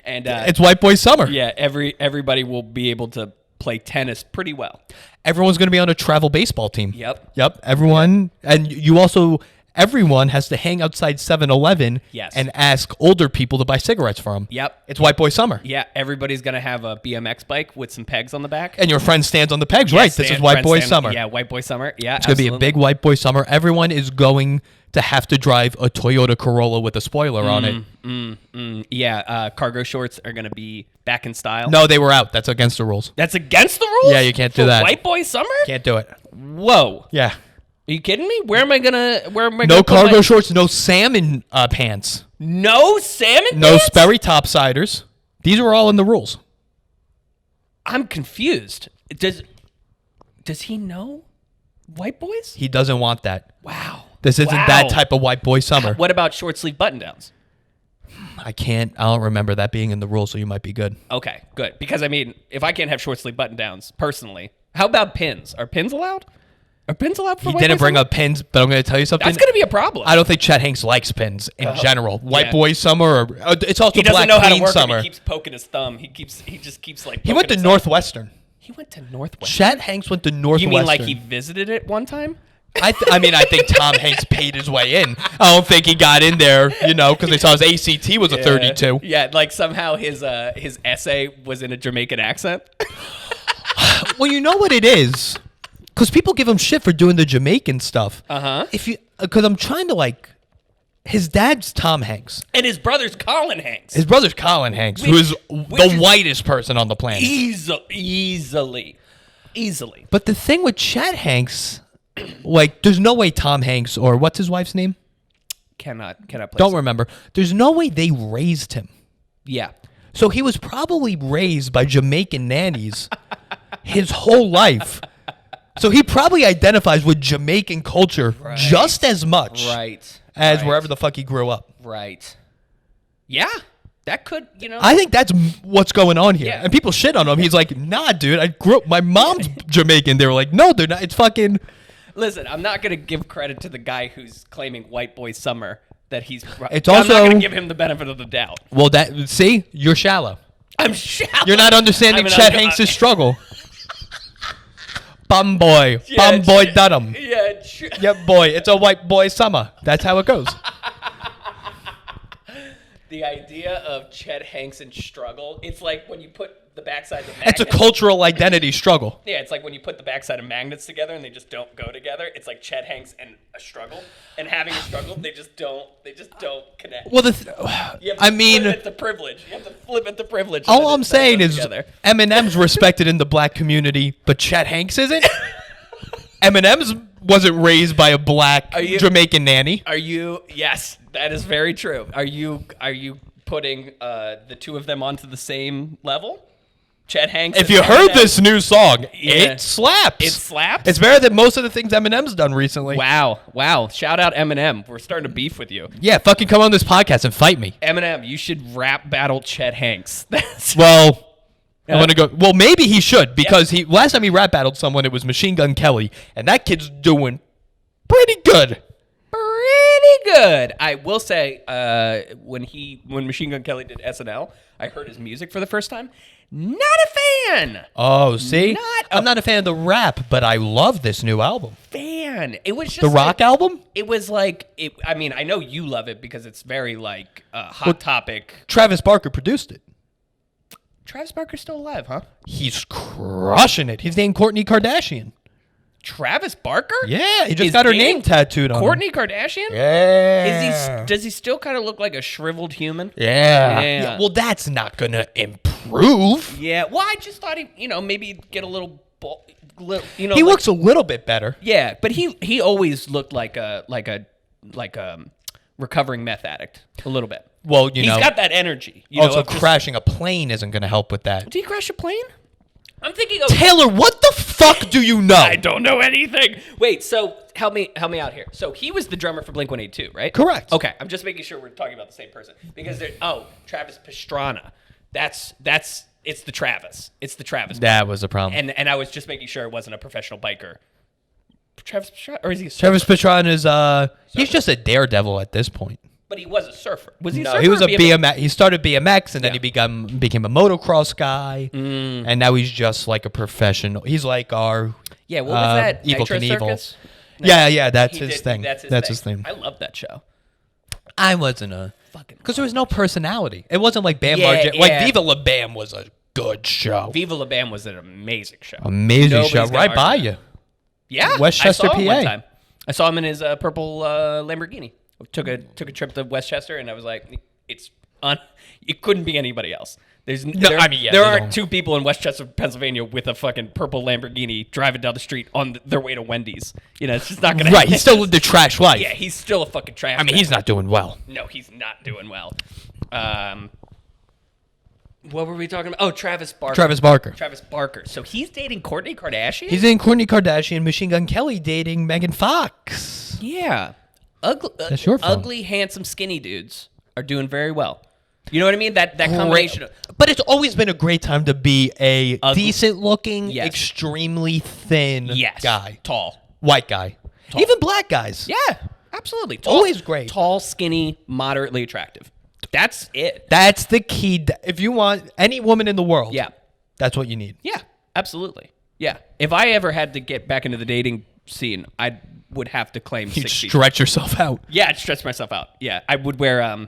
A: And
B: It's White Boy Summer.
A: yeah, everybody will be able to play tennis pretty well.
B: Everyone's going to be on a travel baseball team.
A: Yep.
B: Everyone. And you also, everyone has to hang outside 7-Eleven
A: Yes.
B: and ask older people to buy cigarettes for them.
A: Yep.
B: It's White Boy Summer.
A: Yeah, everybody's gonna have a BMX bike with some pegs on the back.
B: And your friend stands on the pegs, right? This is White Boy Summer.
A: Yeah, White Boy Summer. Yeah,
B: It's going to be a big White Boy Summer. Everyone is going to have to drive a Toyota Corolla with a spoiler on it.
A: Yeah, cargo shorts are gonna be back in style.
B: No, they were out. That's against the rules.
A: That's against the rules.
B: Yeah, you can't do
A: For
B: that.
A: White Boy Summer.
B: Can't do it.
A: Whoa.
B: Yeah.
A: Are you kidding me? Where am I gonna?
B: No cargo shorts, no salmon pants,
A: No salmon.
B: no
A: pants?
B: Sperry topsiders. These are all in the rules.
A: I'm confused. Does he know white boys?
B: He doesn't want that.
A: Wow.
B: This isn't
A: Wow.
B: that type of White Boy Summer.
A: What about short sleeve button downs?
B: I don't remember that being in the rules, so you might be good.
A: Okay, good. Because I mean, if I can't have short sleeve button downs personally, how about pins? Are pins allowed? Are pins allowed for
B: He
A: White
B: didn't
A: Boy
B: bring
A: Summer?
B: up pins, but I'm going to tell you something.
A: That's gonna be a problem.
B: I don't think Chet Hanks likes pins in general. White
A: yeah.
B: Boy Summer, or it's also
A: he doesn't
B: Black
A: know how to
B: Queen
A: work
B: Summer.
A: it. He keeps poking his thumb. He just keeps like.
B: He went to
A: poking his thumb.
B: Northwestern.
A: He went to Northwestern.
B: Chet Hanks went to Northwestern.
A: You mean like he visited it one time?
B: I think Tom Hanks paid his way in. I don't think he got in there, because they saw his ACT was a 32.
A: Yeah, like somehow his essay was in a Jamaican accent.
B: Well, you know what it is? Because people give him shit for doing the Jamaican stuff.
A: Uh-huh.
B: Because I'm trying to his dad's Tom Hanks.
A: And his brother's Colin Hanks.
B: His brother's Colin Hanks, who is the whitest person on the planet.
A: Easily.
B: But the thing with Chet Hanks, there's no way Tom Hanks, or what's his wife's name?
A: Cannot place
B: Don't
A: it.
B: remember. There's no way they raised him.
A: Yeah.
B: So he was probably raised by Jamaican nannies his whole life. So he probably identifies with Jamaican culture just as much as wherever the fuck he grew up.
A: Right. Yeah. That could,
B: I think that's what's going on here.
A: Yeah.
B: And people shit on him. He's like, nah, dude, I grew up, my mom's Jamaican. They were like, no, they're not. It's fucking...
A: Listen, I'm not going to give credit to the guy who's claiming White Boy Summer that he's...
B: It's
A: I'm
B: also-
A: not going to give him the benefit of the doubt.
B: Well, see? You're shallow.
A: I'm shallow.
B: You're not understanding Chet Hanks' struggle. Bum boy. Bum boy Dunham.
A: Yeah,
B: Yep, boy. It's a White Boy Summer. That's how it goes.
A: The idea of Chet Hanks and struggle. It's like when you put the backside of
B: It's a
A: magnets.
B: cultural identity struggle.
A: Yeah, it's like when you put the backside of magnets together and they just don't go together. It's like Chet Hanks and a struggle, and having a struggle, they just don't connect.
B: Well,
A: You have to
B: I mean,
A: flip it to privilege. You have to flip it to privilege.
B: all
A: and then
B: I'm
A: it
B: saying
A: goes
B: is
A: together.
B: Eminem's respected in the black community, but Chet Hanks isn't. Eminem's wasn't raised by a black
A: you-
B: Jamaican nanny.
A: Are you? Yes, that is very true. Are you putting the two of them onto the same level? Chet Hanks.
B: If
A: and
B: you heard
A: Eminem?
B: this new song,
A: Yeah.
B: it slaps.
A: It slaps?
B: It's better than most of the things Eminem's done recently.
A: Wow! Shout out Eminem. We're starting to beef with you.
B: Yeah, fucking come on this podcast and fight me.
A: Eminem, you should rap battle Chet Hanks. That's
B: Well, I'm gonna go. Well, maybe he should because he last time he rap battled someone, it was Machine Gun Kelly, and that kid's doing pretty good.
A: pretty good. I will say, when Machine Gun Kelly did SNL, I heard his music for the first time. Not a fan.
B: Oh, see,
A: I'm
B: not a fan of the rap, but I love this new album,
A: It was just
B: the rock album.
A: It was like it. I mean, I know you love it because it's very like hot topic.
B: Travis Barker produced it.
A: Travis Barker's still alive, huh?
B: He's crushing it. He's named Kourtney Kardashian.
A: Travis Barker?
B: Yeah, he just
A: Is
B: got her
A: dating
B: name tattooed on him.
A: Kourtney Kardashian?
B: Yeah.
A: Does he still kind of look like a shriveled human?
B: Yeah. Well, that's not gonna improve.
A: Yeah. Well, I just thought maybe get a little,
B: He looks a little bit better.
A: Yeah, but he always looked like a recovering meth addict a little bit.
B: Well,
A: He's got that energy.
B: Also,
A: of just-
B: crashing a plane isn't gonna help with that.
A: Did he crash a plane? I'm thinking of.
B: Taylor, what the fuck do you know?
A: I don't know anything. Wait, so help me out here. So he was the drummer for Blink-182, right?
B: Correct.
A: Okay, I'm just making sure we're talking about the same person because Travis Pastrana. It's the Travis. It's the Travis.
B: That was a problem.
A: And I was just making sure it wasn't a professional biker. Travis Pastrana, or is he a surfer?
B: Travis Pastrana is he's just a daredevil at this point.
A: But he was a surfer. Was he a
B: No,
A: surfer?
B: he was
A: or
B: a BMX. He started BMX and then
A: Yeah.
B: he became a motocross guy, and now he's just like a professional. He's like our
A: Yeah, what was that?
B: Evil
A: Nitro
B: Knievel.
A: Circus?
B: Yeah, that's
A: He
B: his
A: did-
B: thing.
A: That's his
B: thing.
A: I love that show.
B: I wasn't a
A: Fucking
B: because there was no personality. It wasn't like Bam
A: Yeah,
B: Margera. Like
A: yeah.
B: Viva La Bam was a good show.
A: Viva La Bam was an amazing show.
B: Amazing
A: Nobody's
B: show,
A: gonna
B: right by
A: argue
B: you.
A: Yeah,
B: Westchester,
A: I saw him one
B: PA.
A: time. I saw him in his purple Lamborghini. Took a trip to Westchester, and I was like, it couldn't be anybody else. There
B: they
A: aren't
B: don't.
A: two people in Westchester, Pennsylvania, with a fucking purple Lamborghini driving down the street on their way to Wendy's. It's just not gonna.
B: Right, he still lived the trash life.
A: Yeah, he's still a fucking trash.
B: I mean, he's
A: bag.
B: not doing well.
A: No, he's not doing well. What were we talking about? Oh, Travis Barker. Travis Barker. So he's dating Kourtney Kardashian?
B: He's in Kourtney Kardashian, Machine Gun Kelly dating Megan Fox.
A: Yeah. Ugly,
B: That's your fault.
A: ugly, handsome, skinny dudes are doing very well. You know what I mean? That combination of...
B: But it's always been a great time to be a
A: Ugly.
B: decent-looking,
A: Yes.
B: extremely thin guy,
A: Tall.
B: white guy, even black guys.
A: Yeah, absolutely. Tall,
B: Always great.
A: Tall, skinny, moderately attractive. That's it.
B: That's the key. If you want any woman in the world,
A: Yeah.
B: that's what you need.
A: Yeah, absolutely. Yeah. If I ever had to get back into the dating scene, I would have to claim
B: You
A: 6 feet.
B: stretch yourself out.
A: Yeah, I'd stretch myself out. Yeah, I would wear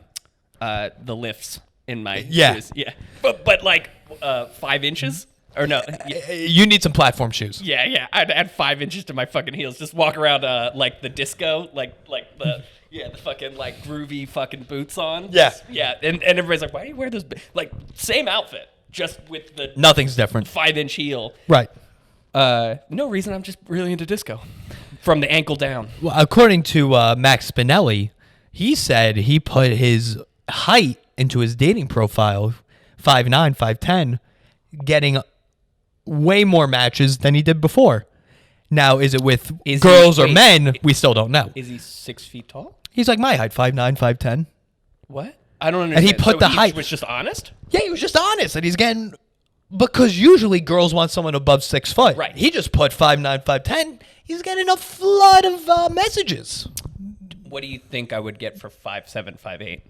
A: the lifts in my
B: Yeah.
A: shoes. Yeah, but like 5 inches or no? Yeah,
B: You need some platform shoes.
A: yeah. I'd add 5 inches to my fucking heels. Just walk around like the disco, like the the fucking like groovy fucking boots on.
B: Yeah.
A: Yeah, and everybody's like, why do you wear those? Like same outfit, just with the
B: Nothing's different.
A: 5-inch heel.
B: Right.
A: No reason. I'm just really into disco, from the ankle down.
B: Well, according to Max Spinelli, he said he put his height into his dating profile, 5'9", 5'10", getting way more matches than he did before. Now, is it with girls or men? We still don't know.
A: Is he 6 feet tall?
B: He's like my height, 5'9", 5'10".
A: What? I don't understand.
B: he put the height-
A: Was just honest.
B: Yeah, he was just honest, and he's getting because usually girls want someone above 6 foot.
A: Right.
B: He just put 5'9", 5'10". He's getting a flood of messages.
A: What do you think I would get for 5'7", 5'8"?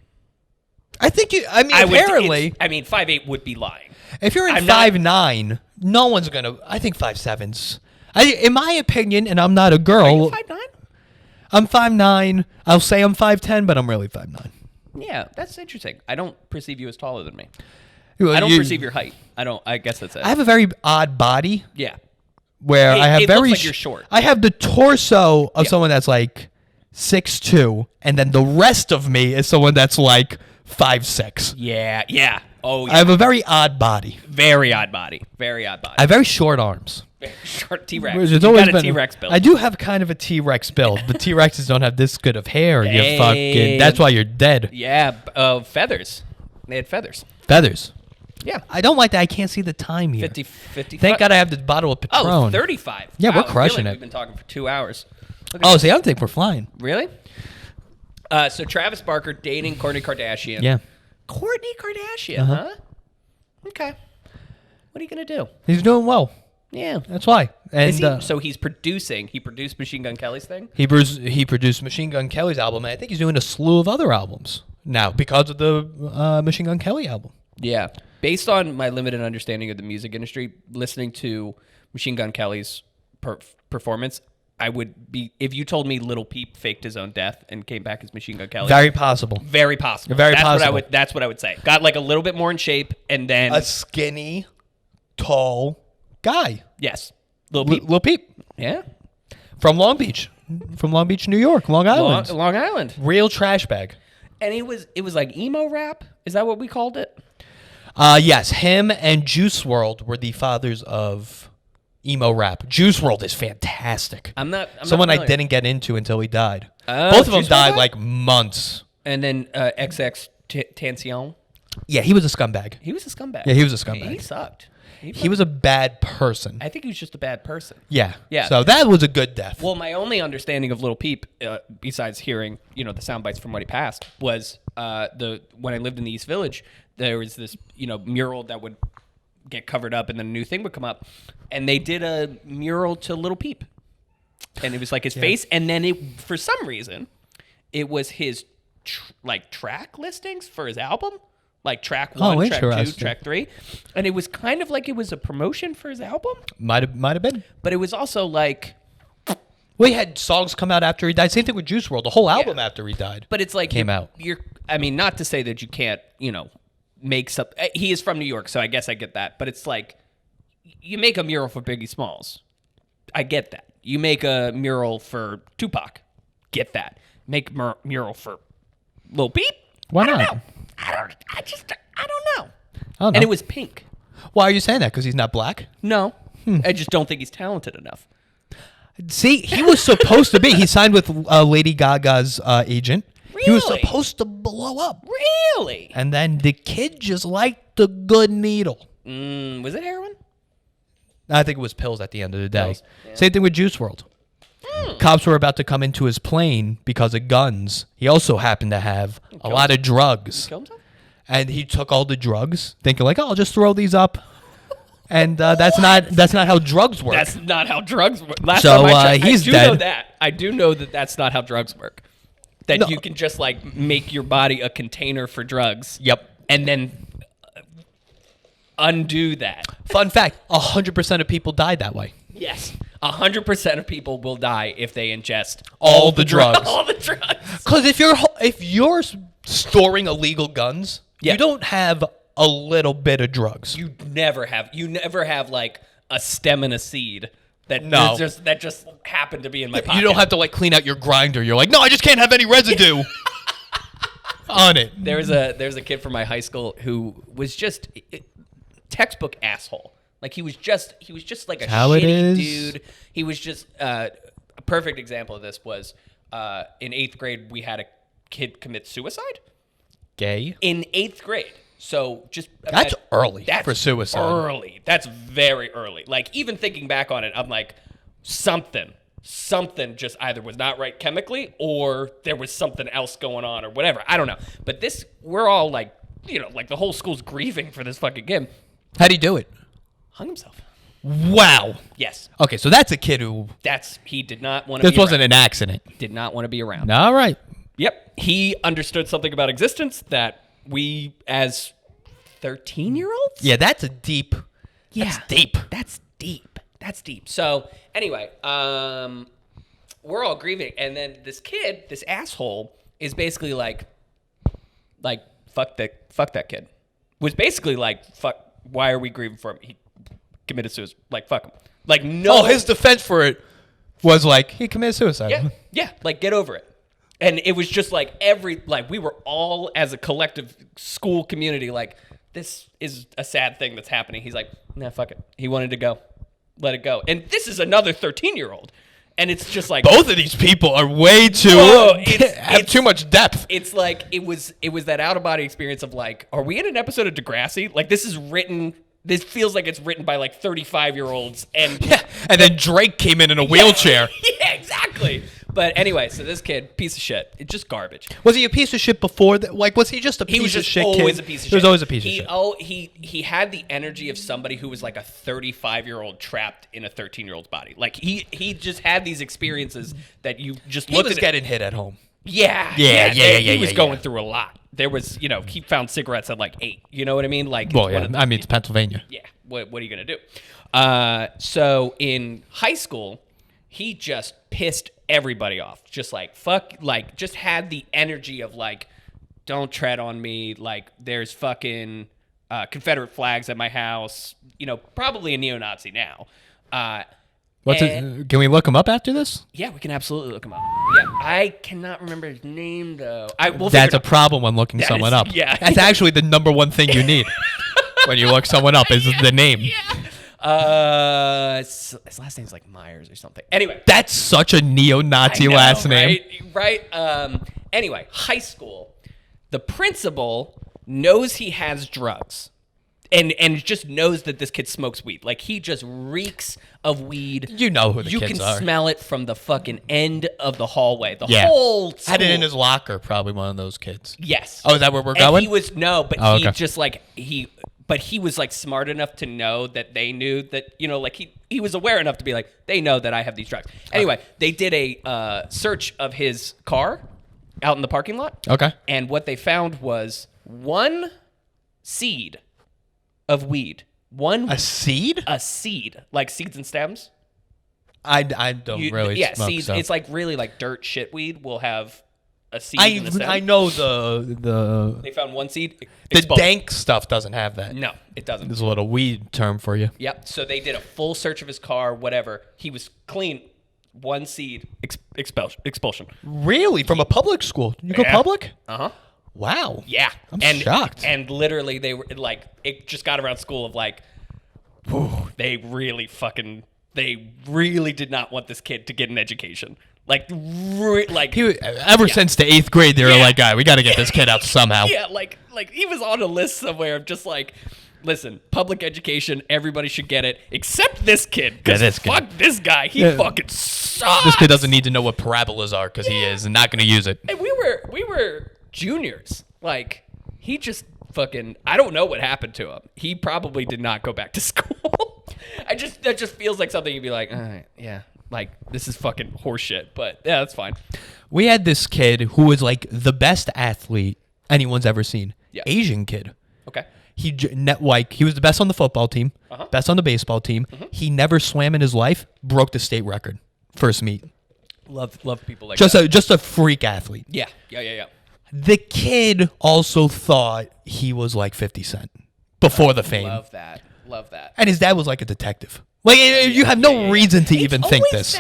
B: I think you. I mean, apparently,
A: 5'8" would be lying.
B: if you're in
A: I'm not-
B: 5'9", no one's gonna. I think 5'7's. In my opinion, and I'm not a girl.
A: Are you 5'9"?
B: I'm 5'9". I'll say I'm 5'10", but I'm really 5'9".
A: Yeah, that's interesting. I don't perceive you as taller than me. I don't perceive your height. I guess that's it.
B: I have a very odd body.
A: Yeah.
B: Where I have
A: it
B: very
A: looks like you're short.
B: I have the torso of someone that's like 6'2", and then the rest of me is someone that's like 5'6".
A: Yeah, yeah. Oh, yeah.
B: I have a very odd body.
A: Very odd body. Very odd body.
B: I have very short arms.
A: Short T-Rex.
B: Which
A: You
B: has always
A: got a
B: been-
A: T-Rex build.
B: I do have kind of a T-Rex build. The T-Rexes don't have this good of hair.
A: Hey.
B: You fucking. That's why you're dead.
A: Yeah, feathers. They had feathers.
B: Feathers.
A: Yeah.
B: I don't like that. I can't see the time here.
A: 50.
B: Thank God I have this bottle of Patron.
A: Oh, 35.
B: Yeah,
A: Wow,
B: we're
A: I feel
B: crushing
A: like
B: it.
A: We've been talking for 2 hours. Look at
B: Oh,
A: this.
B: see, I don't think we're flying.
A: Really? So Travis Barker dating Kourtney Kardashian.
B: Yeah.
A: Kourtney Kardashian,
B: Uh-huh.
A: huh? Okay. What are you gonna do?
B: He's doing well.
A: Yeah.
B: That's why. And
A: Is he, so he's producing. He produced Machine Gun Kelly's thing.
B: he produced Machine Gun Kelly's album, and I think he's doing a slew of other albums now because of the Machine Gun Kelly album.
A: Yeah. Based on my limited understanding of the music industry, listening to Machine Gun Kelly's performance, I would be, if you told me Lil Peep faked his own death and came back as Machine Gun Kelly.
B: Very possible.
A: Very possible.
B: Very
A: that's
B: possible.
A: That's what I would say. Got like a little bit more in shape, and then
B: A skinny, tall guy.
A: yes, Lil Peep.
B: Lil Peep.
A: Yeah,
B: From Long Beach, New York, Long Island.
A: Long Island.
B: Real trash bag.
A: And it was like emo rap. Is that what we called it?
B: Yes, him and Juice WRLD were the fathers of emo rap. Juice WRLD is fantastic.
A: I'm
B: Someone
A: not
B: I
A: familiar.
B: didn't get into until he died.
A: Oh,
B: Both of them
A: Juice WRLD
B: died
A: died?
B: like months.
A: And then XX Tension.
B: Yeah, he was a scumbag.
A: He was a scumbag.
B: Yeah, he was a scumbag.
A: He sucked.
B: He was a bad person.
A: I think he was just a bad person.
B: Yeah.
A: Yeah.
B: So that was a good death.
A: Well, my only understanding of Lil Peep, besides hearing the sound bites from what he passed, was when I lived in the East Village, there was this mural that would get covered up, and then a new thing would come up, and they did a mural to Lil Peep, and it was like his face, and then for some reason, it was his track listings for his album. Like track 1, track 2,
B: interesting.
A: track 3. And it was kind of like it was a promotion for his album.
B: Might have been.
A: But it was also like...
B: Well, he had songs come out after he died. Same thing with Juice WRLD. The whole album after he died.
A: But it's like...
B: Came out.
A: I mean, not to say that you can't, make something... He is from New York, so I guess I get that. But it's like, you make a mural for Biggie Smalls. I get that. You make a mural for Tupac. Get that. Make a mural for Lil Peep.
B: Why
A: I don't
B: not?
A: know. I don't know.
B: I don't know.
A: And it was pink.
B: Why are you saying that? Because he's not black?
A: No. I just don't think he's talented enough.
B: See, he was supposed to be. He signed with Lady Gaga's agent. He was
A: Really?
B: supposed to blow up.
A: Really?
B: And then the kid just liked the good needle.
A: Was it heroin?
B: I think it was pills at the end of the day.
A: Pills, yeah.
B: Same thing with Juice WRLD. Cops were about to come into his plane because of guns. He also happened to have a lot of drugs.
A: Kill himself?
B: And he took all the drugs, thinking like, "Oh, I'll just throw these up." And that's not how drugs work.
A: That's not how drugs work. Last
B: So,
A: time I checked,
B: he's
A: I do
B: dead.
A: know that. I do know that that's not how drugs work. That
B: No.
A: you can just like make your body a container for drugs.
B: Yep.
A: And then undo that.
B: Fun fact: 100% of people died that way.
A: Yes. 100% of people will die if they ingest
B: All the drugs.
A: all the drugs.
B: Because if you're storing illegal guns,
A: Yeah.
B: you don't have a little bit of drugs.
A: You never have like a stem and a seed that
B: No.
A: that just happened to be in my pocket.
B: You don't have to like clean out your grinder. You're like, no, I just can't have any residue on it.
A: There's a kid from my high school who was just textbook asshole. Like he was just like a
B: How it
A: shitty
B: is.
A: dude. He was just a perfect example of this was in 8th grade we had a kid commit suicide
B: Gay.
A: in 8th grade. So just
B: That's early
A: that's
B: for suicide.
A: Early. That's very early. Like even thinking back on it, I'm like something just either was not right chemically or there was something else going on or whatever. I don't know. But this we're all like like the whole school's grieving for this fucking kid.
B: How'd he do it?
A: Hung himself.
B: Wow.
A: Yes.
B: Okay, so that's a kid who.
A: He did not want to
B: This
A: be
B: wasn't
A: around.
B: an accident.
A: Did not want to be around.
B: All right.
A: Yep. He understood something about existence that we as 13-year-olds?
B: Yeah, that's a deep.
A: Yeah.
B: That's deep.
A: That's deep. That's deep. So anyway, we're all grieving. And then this kid, this asshole, is basically like, Like, fuck that kid. Was basically like, fuck, why are we grieving for him? He committed suicide. Like, fuck him. Like, no.
B: Oh, his defense for it was like, he committed suicide.
A: Yeah, like, get over it. And it was just like we were all as a collective school community, like, this is a sad thing that's happening. He's like, nah, fuck it. He wanted to go. Let it go. And this is another 13-year-old. And it's just like,
B: both of these people are way too have too much depth.
A: It's like it was that out of body experience of like, are we in an episode of Degrassi? Like, this feels like it's written by like 35-year-olds and
B: then Drake came in a wheelchair.
A: Yeah, exactly. But anyway, so this kid, piece of shit. It's just garbage.
B: Was he a piece of shit before that? Like, was he just a piece of shit kid?
A: He was always a piece of shit.
B: He was always a piece of shit.
A: Oh, he had the energy of somebody who was like a 35-year-old trapped in a 13-year-old's body. Like, he just had these experiences that you just looked at.
B: He was getting hit at home.
A: Yeah. He was going through a lot. There was, he found cigarettes at like 8. You know what I mean? Like,
B: well, yeah. I mean, it's Pennsylvania.
A: Yeah. What are you gonna do? So in high school, he just pissed everybody off. Just like, fuck, like, just had the energy of like, don't tread on me. Like, there's fucking Confederate flags at my house. Probably a neo-Nazi now.
B: Can we look him up after this?
A: Yeah, we can absolutely look him up. Yeah, I cannot remember his name though.
B: That's a problem when looking someone up.
A: Yeah,
B: that's actually the number one thing you need when you look someone up is the name.
A: Yeah. His last name's like Myers or something. Anyway,
B: that's such a neo-Nazi last name.
A: Right. Anyway, high school. The principal knows he has drugs. And just knows that this kid smokes weed. Like, he just reeks of weed.
B: You know who the kids are.
A: You can smell it from the fucking end of the hallway. The whole school.
B: Had it in his locker, probably one of those kids.
A: Yes.
B: Oh, is that where we're going?
A: He was, but he was like smart enough to know that they knew that, like he was aware enough to be like, they know that I have these drugs. Anyway, they did a search of his car out in the parking lot.
B: Okay.
A: And what they found was one seed of weed.
B: A seed?
A: A seed. Like seeds and stems.
B: I don't really smoke
A: seeds.
B: stuff.
A: It's like really like dirt shit weed will have a seed and a stem.
B: I know the
A: They found one seed.
B: The dank stuff doesn't have that.
A: No, it doesn't.
B: There's a little weed term for you.
A: Yep. So they did a full search of his car, whatever. He was clean. One seed. Expulsion.
B: Really? From a public school? You go public?
A: Uh-huh.
B: Wow.
A: Yeah.
B: I'm shocked.
A: And literally they were like, it just got around school of like, whew, they really did not want this kid to get an education. Like,
B: since the 8th grade, they were like, "Guy, we got to get this kid out somehow."
A: Yeah, like he was on a list somewhere of just like, listen, public education, everybody should get it, except this kid. Because fuck this guy, he fucking sucks.
B: This kid doesn't need to know what parabolas are because he is not going to use it.
A: And we were juniors. Like, he just fucking, I don't know what happened to him. He probably did not go back to school. That just feels like something you'd be like, all right, yeah. Like, this is fucking horseshit, but yeah, that's fine.
B: We had this kid who was like the best athlete anyone's ever seen. Yeah. Asian kid.
A: Okay.
B: He was the best on the football team, best on the baseball team. Mm-hmm. He never swam in his life, broke the state record first meet.
A: Love people like that.
B: Just a freak athlete.
A: Yeah.
B: The kid also thought he was like 50 Cent before the fame.
A: Love that.
B: And his dad was like a detective. Like, you have no reason to even think this.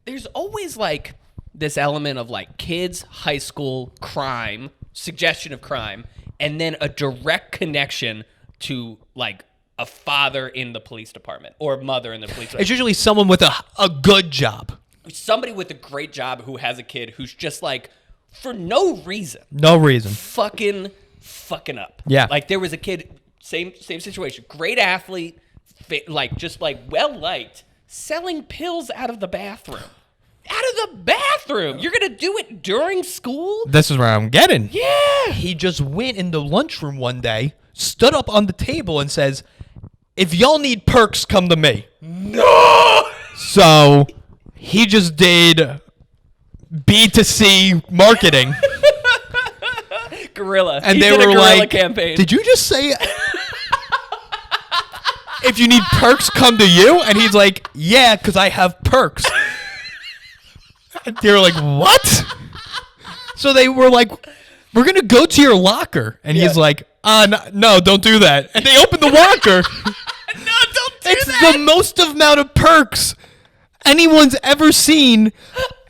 A: There's always like this element of like kids, high school, crime, suggestion of crime, and then a direct connection to like a father in the police department or a mother in the police department.
B: It's usually someone with a good job.
A: Somebody with a great job who has a kid who's just like, for no reason. Fucking up.
B: Yeah.
A: Like, there was a kid, same situation, great athlete, like just like well-liked, selling pills out of the bathroom. You're going to do it during school?
B: This is where I'm getting.
A: Yeah.
B: He just went in the lunchroom one day, stood up on the table and says, "If y'all need perks, come to me."
A: No!
B: So he just did B2C marketing.
A: Guerrilla.
B: And
A: he
B: they
A: did
B: were
A: a guerrilla
B: like,
A: campaign.
B: "Did you just say if you need perks, come to you?" And he's like, "Yeah, because I have perks." And they were like, "What?" So they were like, we're going to go to your locker. And he's like, no, don't do that. And they open the locker.
A: No, don't do
B: It's
A: that.
B: the most amount of perks anyone's ever seen.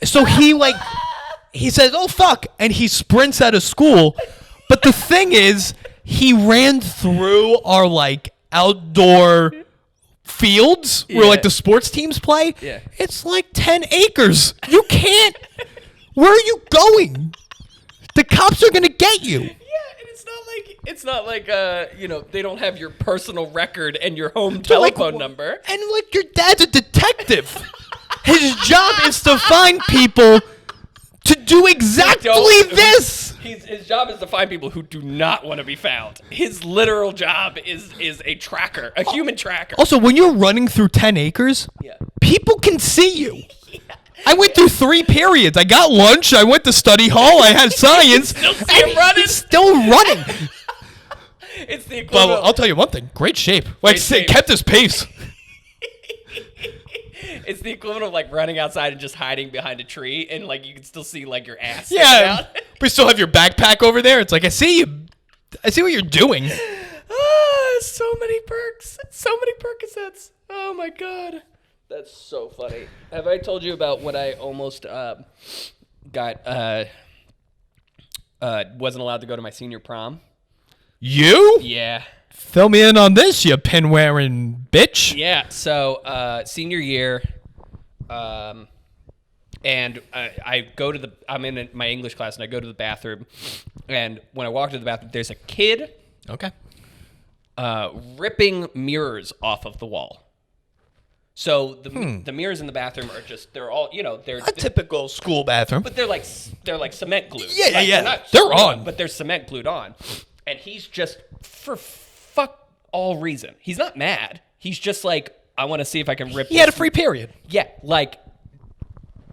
B: So he says, oh, fuck. And he sprints out of school. But the thing is, he ran through our, like, outdoor fields where, like, the sports teams play.
A: Yeah.
B: It's like 10 acres. You can't. Where are you going? The cops are going to get you.
A: Yeah, and it's not like they don't have your personal record and your home telephone number.
B: And like your dad's a detective. His job is to find people to do exactly this.
A: His job is to find people who do not want to be found. His literal job is a tracker, a human tracker.
B: Also, when you're running through 10 acres, people can see you. I went through 3 periods. I got lunch. I went to study hall. I had science.
A: Still see him running?
B: He's still running.
A: It's the equivalent.
B: Well, I'll tell you one thing. Great shape. Like,
A: shape.
B: kept his pace.
A: It's the equivalent of like running outside and just hiding behind a tree, and like you can still see like your ass.
B: Yeah, but you still have your backpack over there. It's like, I see you. I see what you're doing.
A: So many perks. So many Percocets. Oh my god. That's so funny. Have I told you about when I almost wasn't allowed to go to my senior prom?
B: You?
A: Yeah.
B: Fill me in on this, you pin-wearing bitch.
A: Yeah, so senior year, and I go to I'm in my English class, and I go to the bathroom, and when I walk to the bathroom, there's a kid ripping mirrors off of the wall. So the mirrors in the bathroom are just, they're all, they're
B: A typical school bathroom.
A: but they're like cement glued.
B: Yeah,
A: Like,
B: yeah.
A: They're
B: They're on.
A: but they're cement glued on. And he's just, for fuck all reason, he's not mad. He's just like, I want to see if I can rip
B: He had a free period.
A: Yeah, like,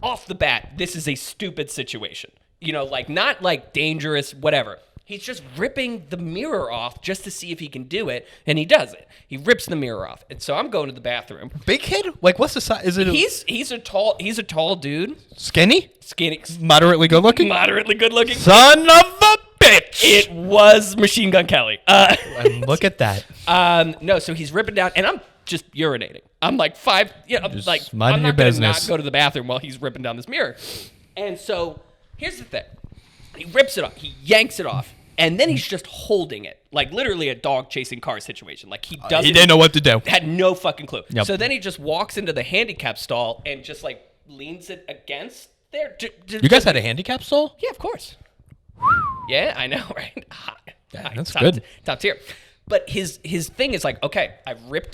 A: off the bat, this is a stupid situation. Like, not like dangerous, whatever. He's just ripping the mirror off just to see if he can do it, and he does it. He rips the mirror off. And so I'm going to the bathroom.
B: Big kid? Like, what's the size? Is it
A: He's a tall dude.
B: skinny?
A: Skinny.
B: Moderately good looking?
A: Moderately good looking.
B: Son of a bitch!
A: It was Machine Gun Kelly.
B: Look at that.
A: No, so he's ripping down, and I'm just urinating. I'm like I'm
B: Just
A: like,
B: minding
A: I'm not
B: your
A: gonna
B: business.
A: not go to the bathroom while he's ripping down this mirror. And so here's the thing. He rips it off. He yanks it off. And then he's just holding it, like literally a dog chasing car situation. Like he
B: didn't know what to do.
A: Had no fucking clue.
B: Yep.
A: So then he just walks into the handicap stall and just like leans it against there.
B: You guys had a handicap stall?
A: Yeah, of course. Yeah, I know, right?
B: Yeah, that's good.
A: Top tier. But his thing is like, okay, I've ripped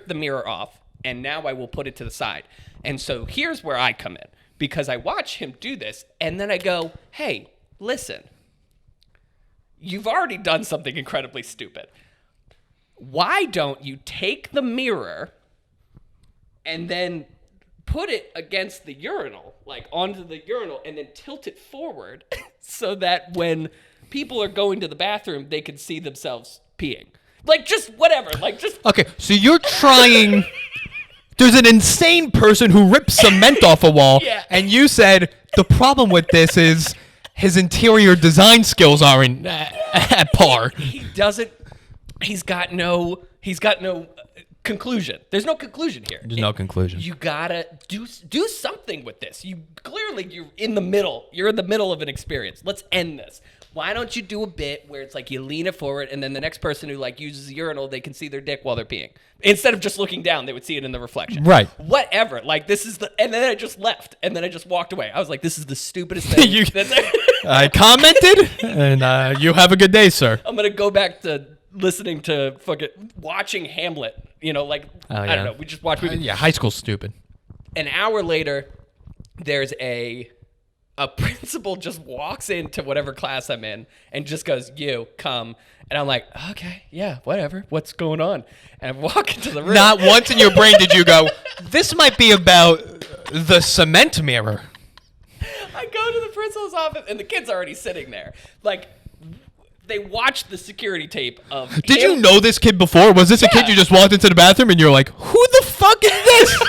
A: the mirror off, and now I will put it to the side. And so here's where I come in, because I watch him do this, and then I go, hey, listen. You've already done something incredibly stupid. Why don't you take the mirror and then put it against the urinal, like onto the urinal, and then tilt it forward so that when people are going to the bathroom, they can see themselves peeing. Like, just whatever. Like, just...
B: Okay, so you're trying... There's an insane person who rips cement off a wall, and you said, the problem with this is... his interior design skills aren't at par.
A: He's got no conclusion. There's no conclusion here.
B: There's no conclusion.
A: You gotta do something with this. You're in the middle. You're in the middle of an experience. Let's end this. Why don't you do a bit where it's like you lean it forward, and then the next person who like uses the urinal, they can see their dick while they're peeing. Instead of just looking down, they would see it in the reflection.
B: Right.
A: Whatever. Like, this is and then I just left, and then I just walked away. I was like, this is the stupidest thing.
B: I commented, and you have a good day, sir.
A: I'm gonna go back to listening to fucking watching Hamlet. I don't know. We just watched.
B: Yeah, high school's stupid.
A: An hour later, there's a principal just walks into whatever class I'm in and just goes, "You come," and I'm like, "Okay, yeah, whatever. What's going on?" And I walk into the room.
B: Not once in your brain did you go, "This might be about the cement mirror."
A: I go to the principal's office, and the kid's already sitting there. Like, they watched the security tape of.
B: Did you know this kid before? Was this a kid you just walked into the bathroom and you're like, "Who the fuck is this?"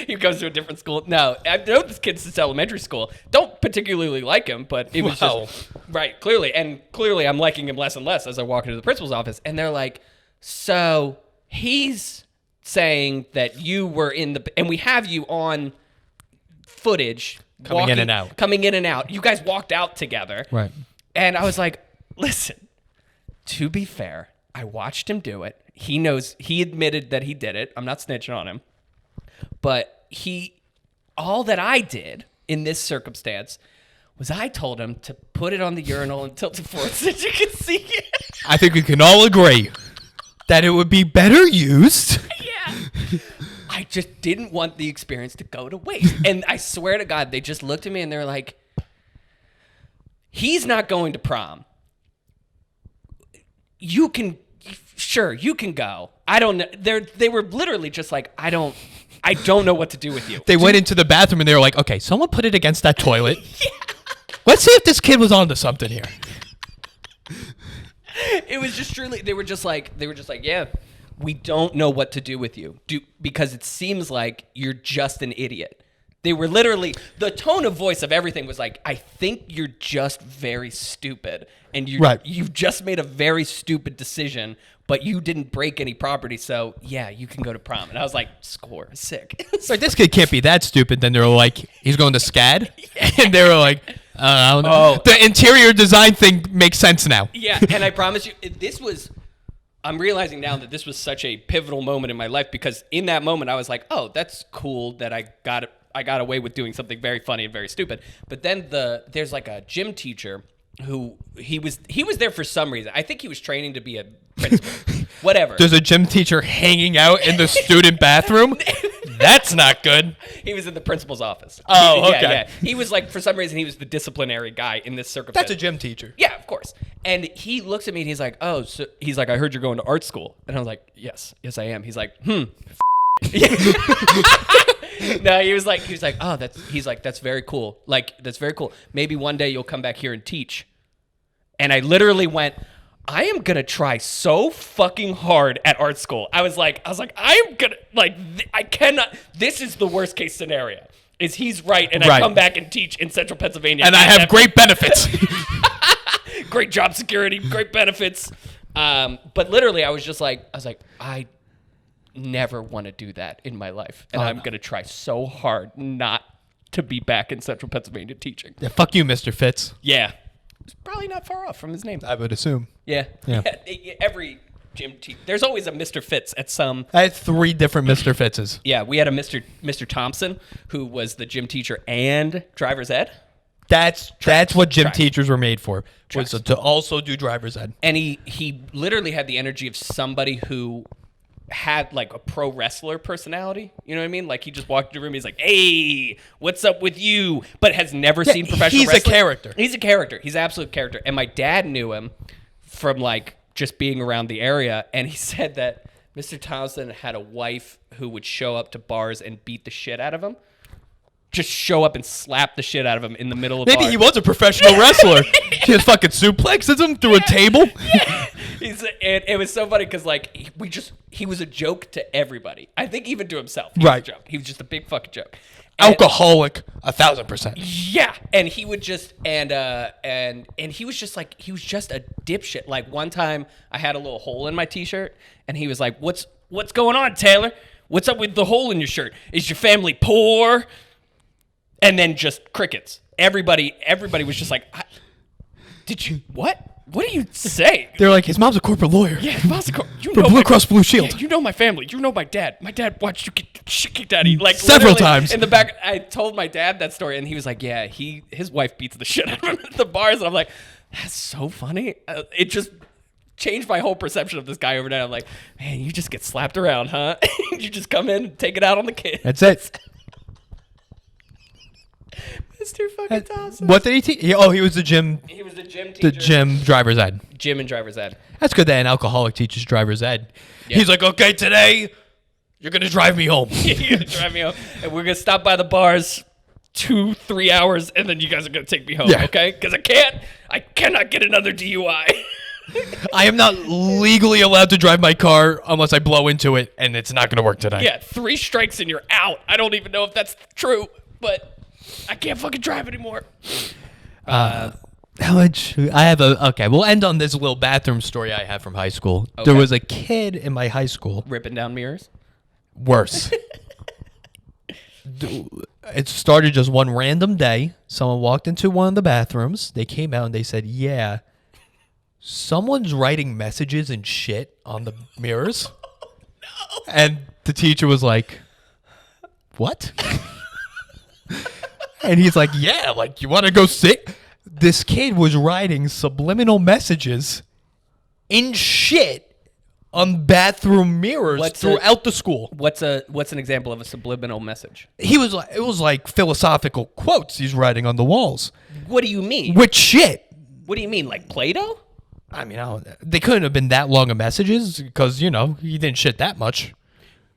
A: He goes to a different school. No, I know this kid's since elementary school. Don't particularly like him, but it was just right. Clearly, I'm liking him less and less as I walk into the principal's office, and they're like, "So he's saying that you were in the, and we have you on footage
B: coming in and out.
A: You guys walked out together,
B: right?"
A: And I was like, "Listen, to be fair, I watched him do it. He admitted that he did it. I'm not snitching on him. But all that I did in this circumstance was I told him to put it on the urinal and tilt it forward so that you can see it."
B: I think we can all agree that it would be better used.
A: Yeah. I just didn't want the experience to go to waste. And I swear to God, they just looked at me and they're like, "He's not going to prom. You can go." I don't know. They were literally just like, I don't know what to do with you.
B: They went into the bathroom and they were like, "Okay, someone put it against that toilet. Yeah. Let's see if this kid was onto something here."
A: It was just truly, they were just like, "Yeah, we don't know what to do with you because it seems like you're just an idiot." They were literally, the tone of voice of everything was like, "I think you're just very stupid, and you've just made a very stupid decision, but you didn't break any property, so yeah, you can go to prom." And I was like, "Score, sick."
B: So this kid can't be that stupid. Then they were like, "He's going to SCAD," and they were like, "I don't know." Oh. The interior design thing makes sense now.
A: Yeah, and I promise you, I'm realizing now that this was such a pivotal moment in my life, because in that moment I was like, "Oh, that's cool that I got away with doing something very funny and very stupid." But then there's like a gym teacher who he was there for some reason. I think he was training to be a principal. Whatever.
B: There's a gym teacher hanging out in the student bathroom. That's not good.
A: He was in the principal's office.
B: Oh, okay.
A: Yeah. He was like, for some reason, he was the disciplinary guy in this circumstance.
B: That's a gym teacher.
A: Yeah, of course. And he looks at me and he's like, "Oh," so he's like, "I heard you're going to art school." And I was like, yes, I am." He's like, No, he was like, "Oh, that's very cool. Like, that's very cool. Maybe one day you'll come back here and teach." And I literally went, "I am going to try so fucking hard at art school." I was like, I am going to, I cannot, this is the worst case scenario, is he's right and I come back and teach in Central Pennsylvania.
B: And I have great benefits.
A: Great job security, great benefits. But literally, I was like, I never want to do that in my life. And I'm going to try so hard not to be back in Central Pennsylvania teaching.
B: Yeah, fuck you, Mr. Fitz.
A: Yeah. It's probably not far off from his name.
B: I would assume.
A: Yeah. Every gym teacher, there's always a Mr. Fitz at some.
B: I had 3 different Mr. Fitzes.
A: Yeah, we had a Mr. Thompson, who was the gym teacher and driver's ed.
B: That's what gym teachers were made for, was to also do driver's ed.
A: And he literally had the energy of somebody who had like a pro wrestler personality. You know what I mean? Like, he just walked into the room, he's like, "Hey, what's up with you?" But has never seen professional wrestling.
B: He's a character.
A: He's a character. He's an absolute character. And my dad knew him from like just being around the area. And he said that Mr. Thompson had a wife who would show up to bars and beat the shit out of him. Just show up and slap the shit out of him in the middle of
B: Maybe
A: bar.
B: He was a professional wrestler. He just fucking suplexes him through a table.
A: Yeah. It was so funny because like he was a joke to everybody. I think even to himself. He was a joke. He was just a big fucking joke. And,
B: alcoholic, 1,000%.
A: Yeah, and he would just and he was just like, he was just a dipshit. Like, one time I had a little hole in my t-shirt, and he was like, "What's going on, Taylor? What's up with the hole in your shirt? Is your family poor?" And then just crickets. Everybody was just like, "Did you what? What do you say?"
B: They're like, "His mom's a corporate lawyer."
A: Yeah, his mom's a corporate.
B: For Blue Cross Blue Shield.
A: Yeah, you know my family. You know my dad. My dad watched you get shit kicked out of you. Like,
B: several times.
A: In the back, I told my dad that story, and he was like, "Yeah, his wife beats the shit out of him at the bars." And I'm like, "That's so funny." It just changed my whole perception of this guy overnight. I'm like, "Man, you just get slapped around, huh? You just come in and take it out on the kids."
B: That's it.
A: Mr. fucking Thompson.
B: What did he teach? He was the gym.
A: He was the gym teacher.
B: The gym driver's ed.
A: Gym and driver's ed.
B: That's good that an alcoholic teaches driver's ed. Yeah. He's like, "Okay, today you're gonna drive me home."
A: You're gonna drive me home, and we're gonna stop by the bars 2-3 hours, and then you guys are gonna take me home, okay? Because I cannot get another DUI.
B: I am not legally allowed to drive my car unless I blow into it, and it's not going to work today.
A: Yeah, 3 strikes and you're out. I don't even know if that's true, but I can't fucking drive anymore.
B: How much? I have okay, we'll end on this little bathroom story I have from high school.
A: Okay.
B: There was a kid in my high school.
A: Ripping down mirrors?
B: Worse. It started just one random day. Someone walked into one of the bathrooms. They came out and they said, yeah, someone's writing messages and shit on the mirrors. No. And the teacher was like, what? And he's like, yeah, like, you want to go sit? This kid was writing subliminal messages in shit on bathroom mirrors throughout the school.
A: What's an example of a subliminal message?
B: It was like philosophical quotes he's writing on the walls.
A: What do you mean?
B: With shit.
A: What do you mean, like Plato?
B: I mean, they couldn't have been that long of messages because, you know, he didn't shit that much.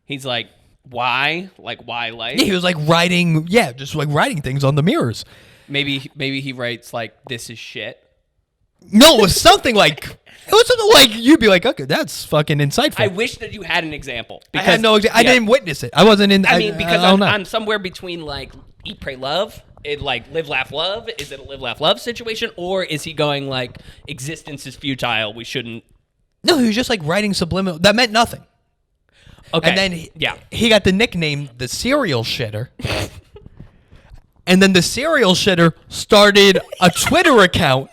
A: He's like, why? Like, why life?
B: Yeah, he was like writing, just like writing things on the mirrors.
A: Maybe he writes like, this is shit.
B: No, it was something like, you'd be like, okay, that's fucking insightful.
A: I wish that you had an example.
B: I had no example. I didn't witness it. I wasn't in.
A: I mean, because
B: I don't know.
A: I'm somewhere between like Eat, Pray, Love. It like Live, Laugh, Love. Is it a Live, Laugh, Love situation, or is he going like existence is futile? We shouldn't.
B: No, he was just like writing subliminal. That meant nothing.
A: Okay.
B: And then he got the nickname the serial shitter. And then the serial shitter started a Twitter account.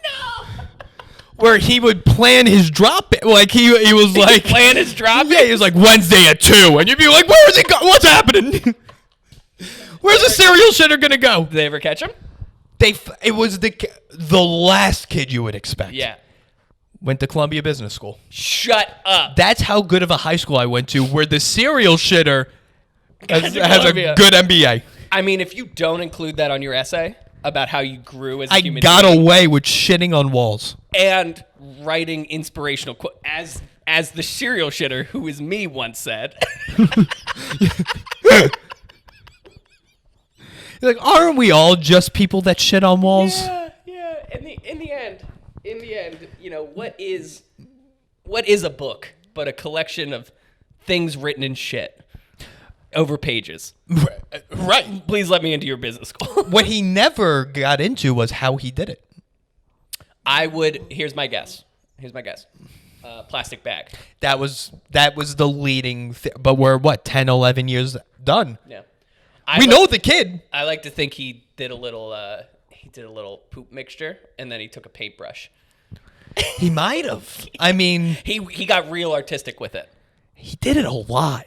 B: Where he would plan his drop, like he was like
A: plan his drop.
B: Yeah, he was like Wednesday at 2, and you'd be like, "Where is he going? What's happening? Where's the serial shitter gonna go?"
A: Did they ever catch him?
B: It was the last kid you would expect.
A: Yeah,
B: went to Columbia Business School.
A: Shut up.
B: That's how good of a high school I went to, where the serial shitter has a good MBA.
A: I mean, if you don't include that on your essay about how you grew as a human
B: got
A: being,
B: away with shitting on walls
A: and writing inspirational quotes, as the serial shitter who is me once said.
B: You're like, aren't we all just people that shit on walls?
A: Yeah. In the end, you know, what is a book but a collection of things written in shit over pages?
B: Right.
A: Please let me into your business school.
B: What he never got into was how he did it.
A: Here's my guess. Plastic bag.
B: That was the leading but we're 10, 11 years done.
A: Yeah.
B: We know the kid.
A: I like to think he did a little poop mixture and then he took a paintbrush.
B: He might have. I mean,
A: he got real artistic with it.
B: He did it a lot.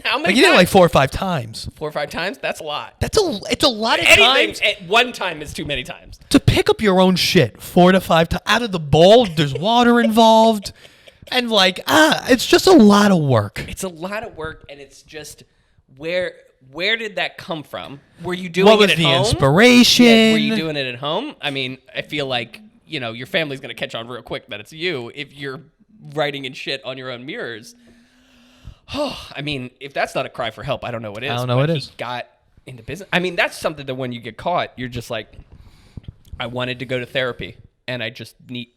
A: How many?
B: Like, he did it like 4 or 5 times.
A: 4 or 5 times? That's a lot.
B: It's a lot of
A: Anything
B: times.
A: at one time is too many times.
B: To pick up your own shit 4 to 5 times out of the bowl, there's water involved. And like, it's just a lot of work.
A: It's a lot of work, and it's just where did that come from? Were you doing
B: what was
A: it at
B: the
A: home?
B: Inspiration?
A: Yeah, were you doing it at home? I mean, I feel like, you know, your family's going to catch on real quick that it's you if you're writing and shit on your own mirrors. Oh, I mean, if that's not a cry for help, I don't know what is.
B: I don't know what is.
A: He got into business. I mean, that's something that when you get caught, you're just like, I wanted to go to therapy, and I just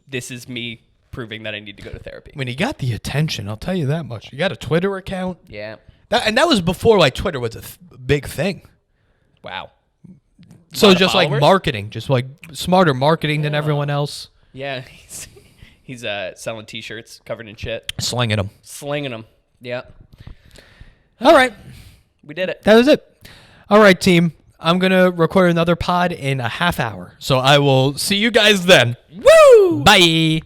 A: this is me proving that I need to go to therapy.
B: When he got the attention, I'll tell you that much. He got a Twitter account.
A: Yeah.
B: That was before like Twitter was a big thing.
A: Wow.
B: So just like marketing, just like smarter marketing than everyone else.
A: Yeah, he's selling T-shirts covered in shit,
B: Slinging them.
A: Yeah.
B: All right.
A: We did it.
B: That was it. All right, team. I'm going to record another pod in a half hour. So I will see you guys then.
A: Woo!
B: Bye.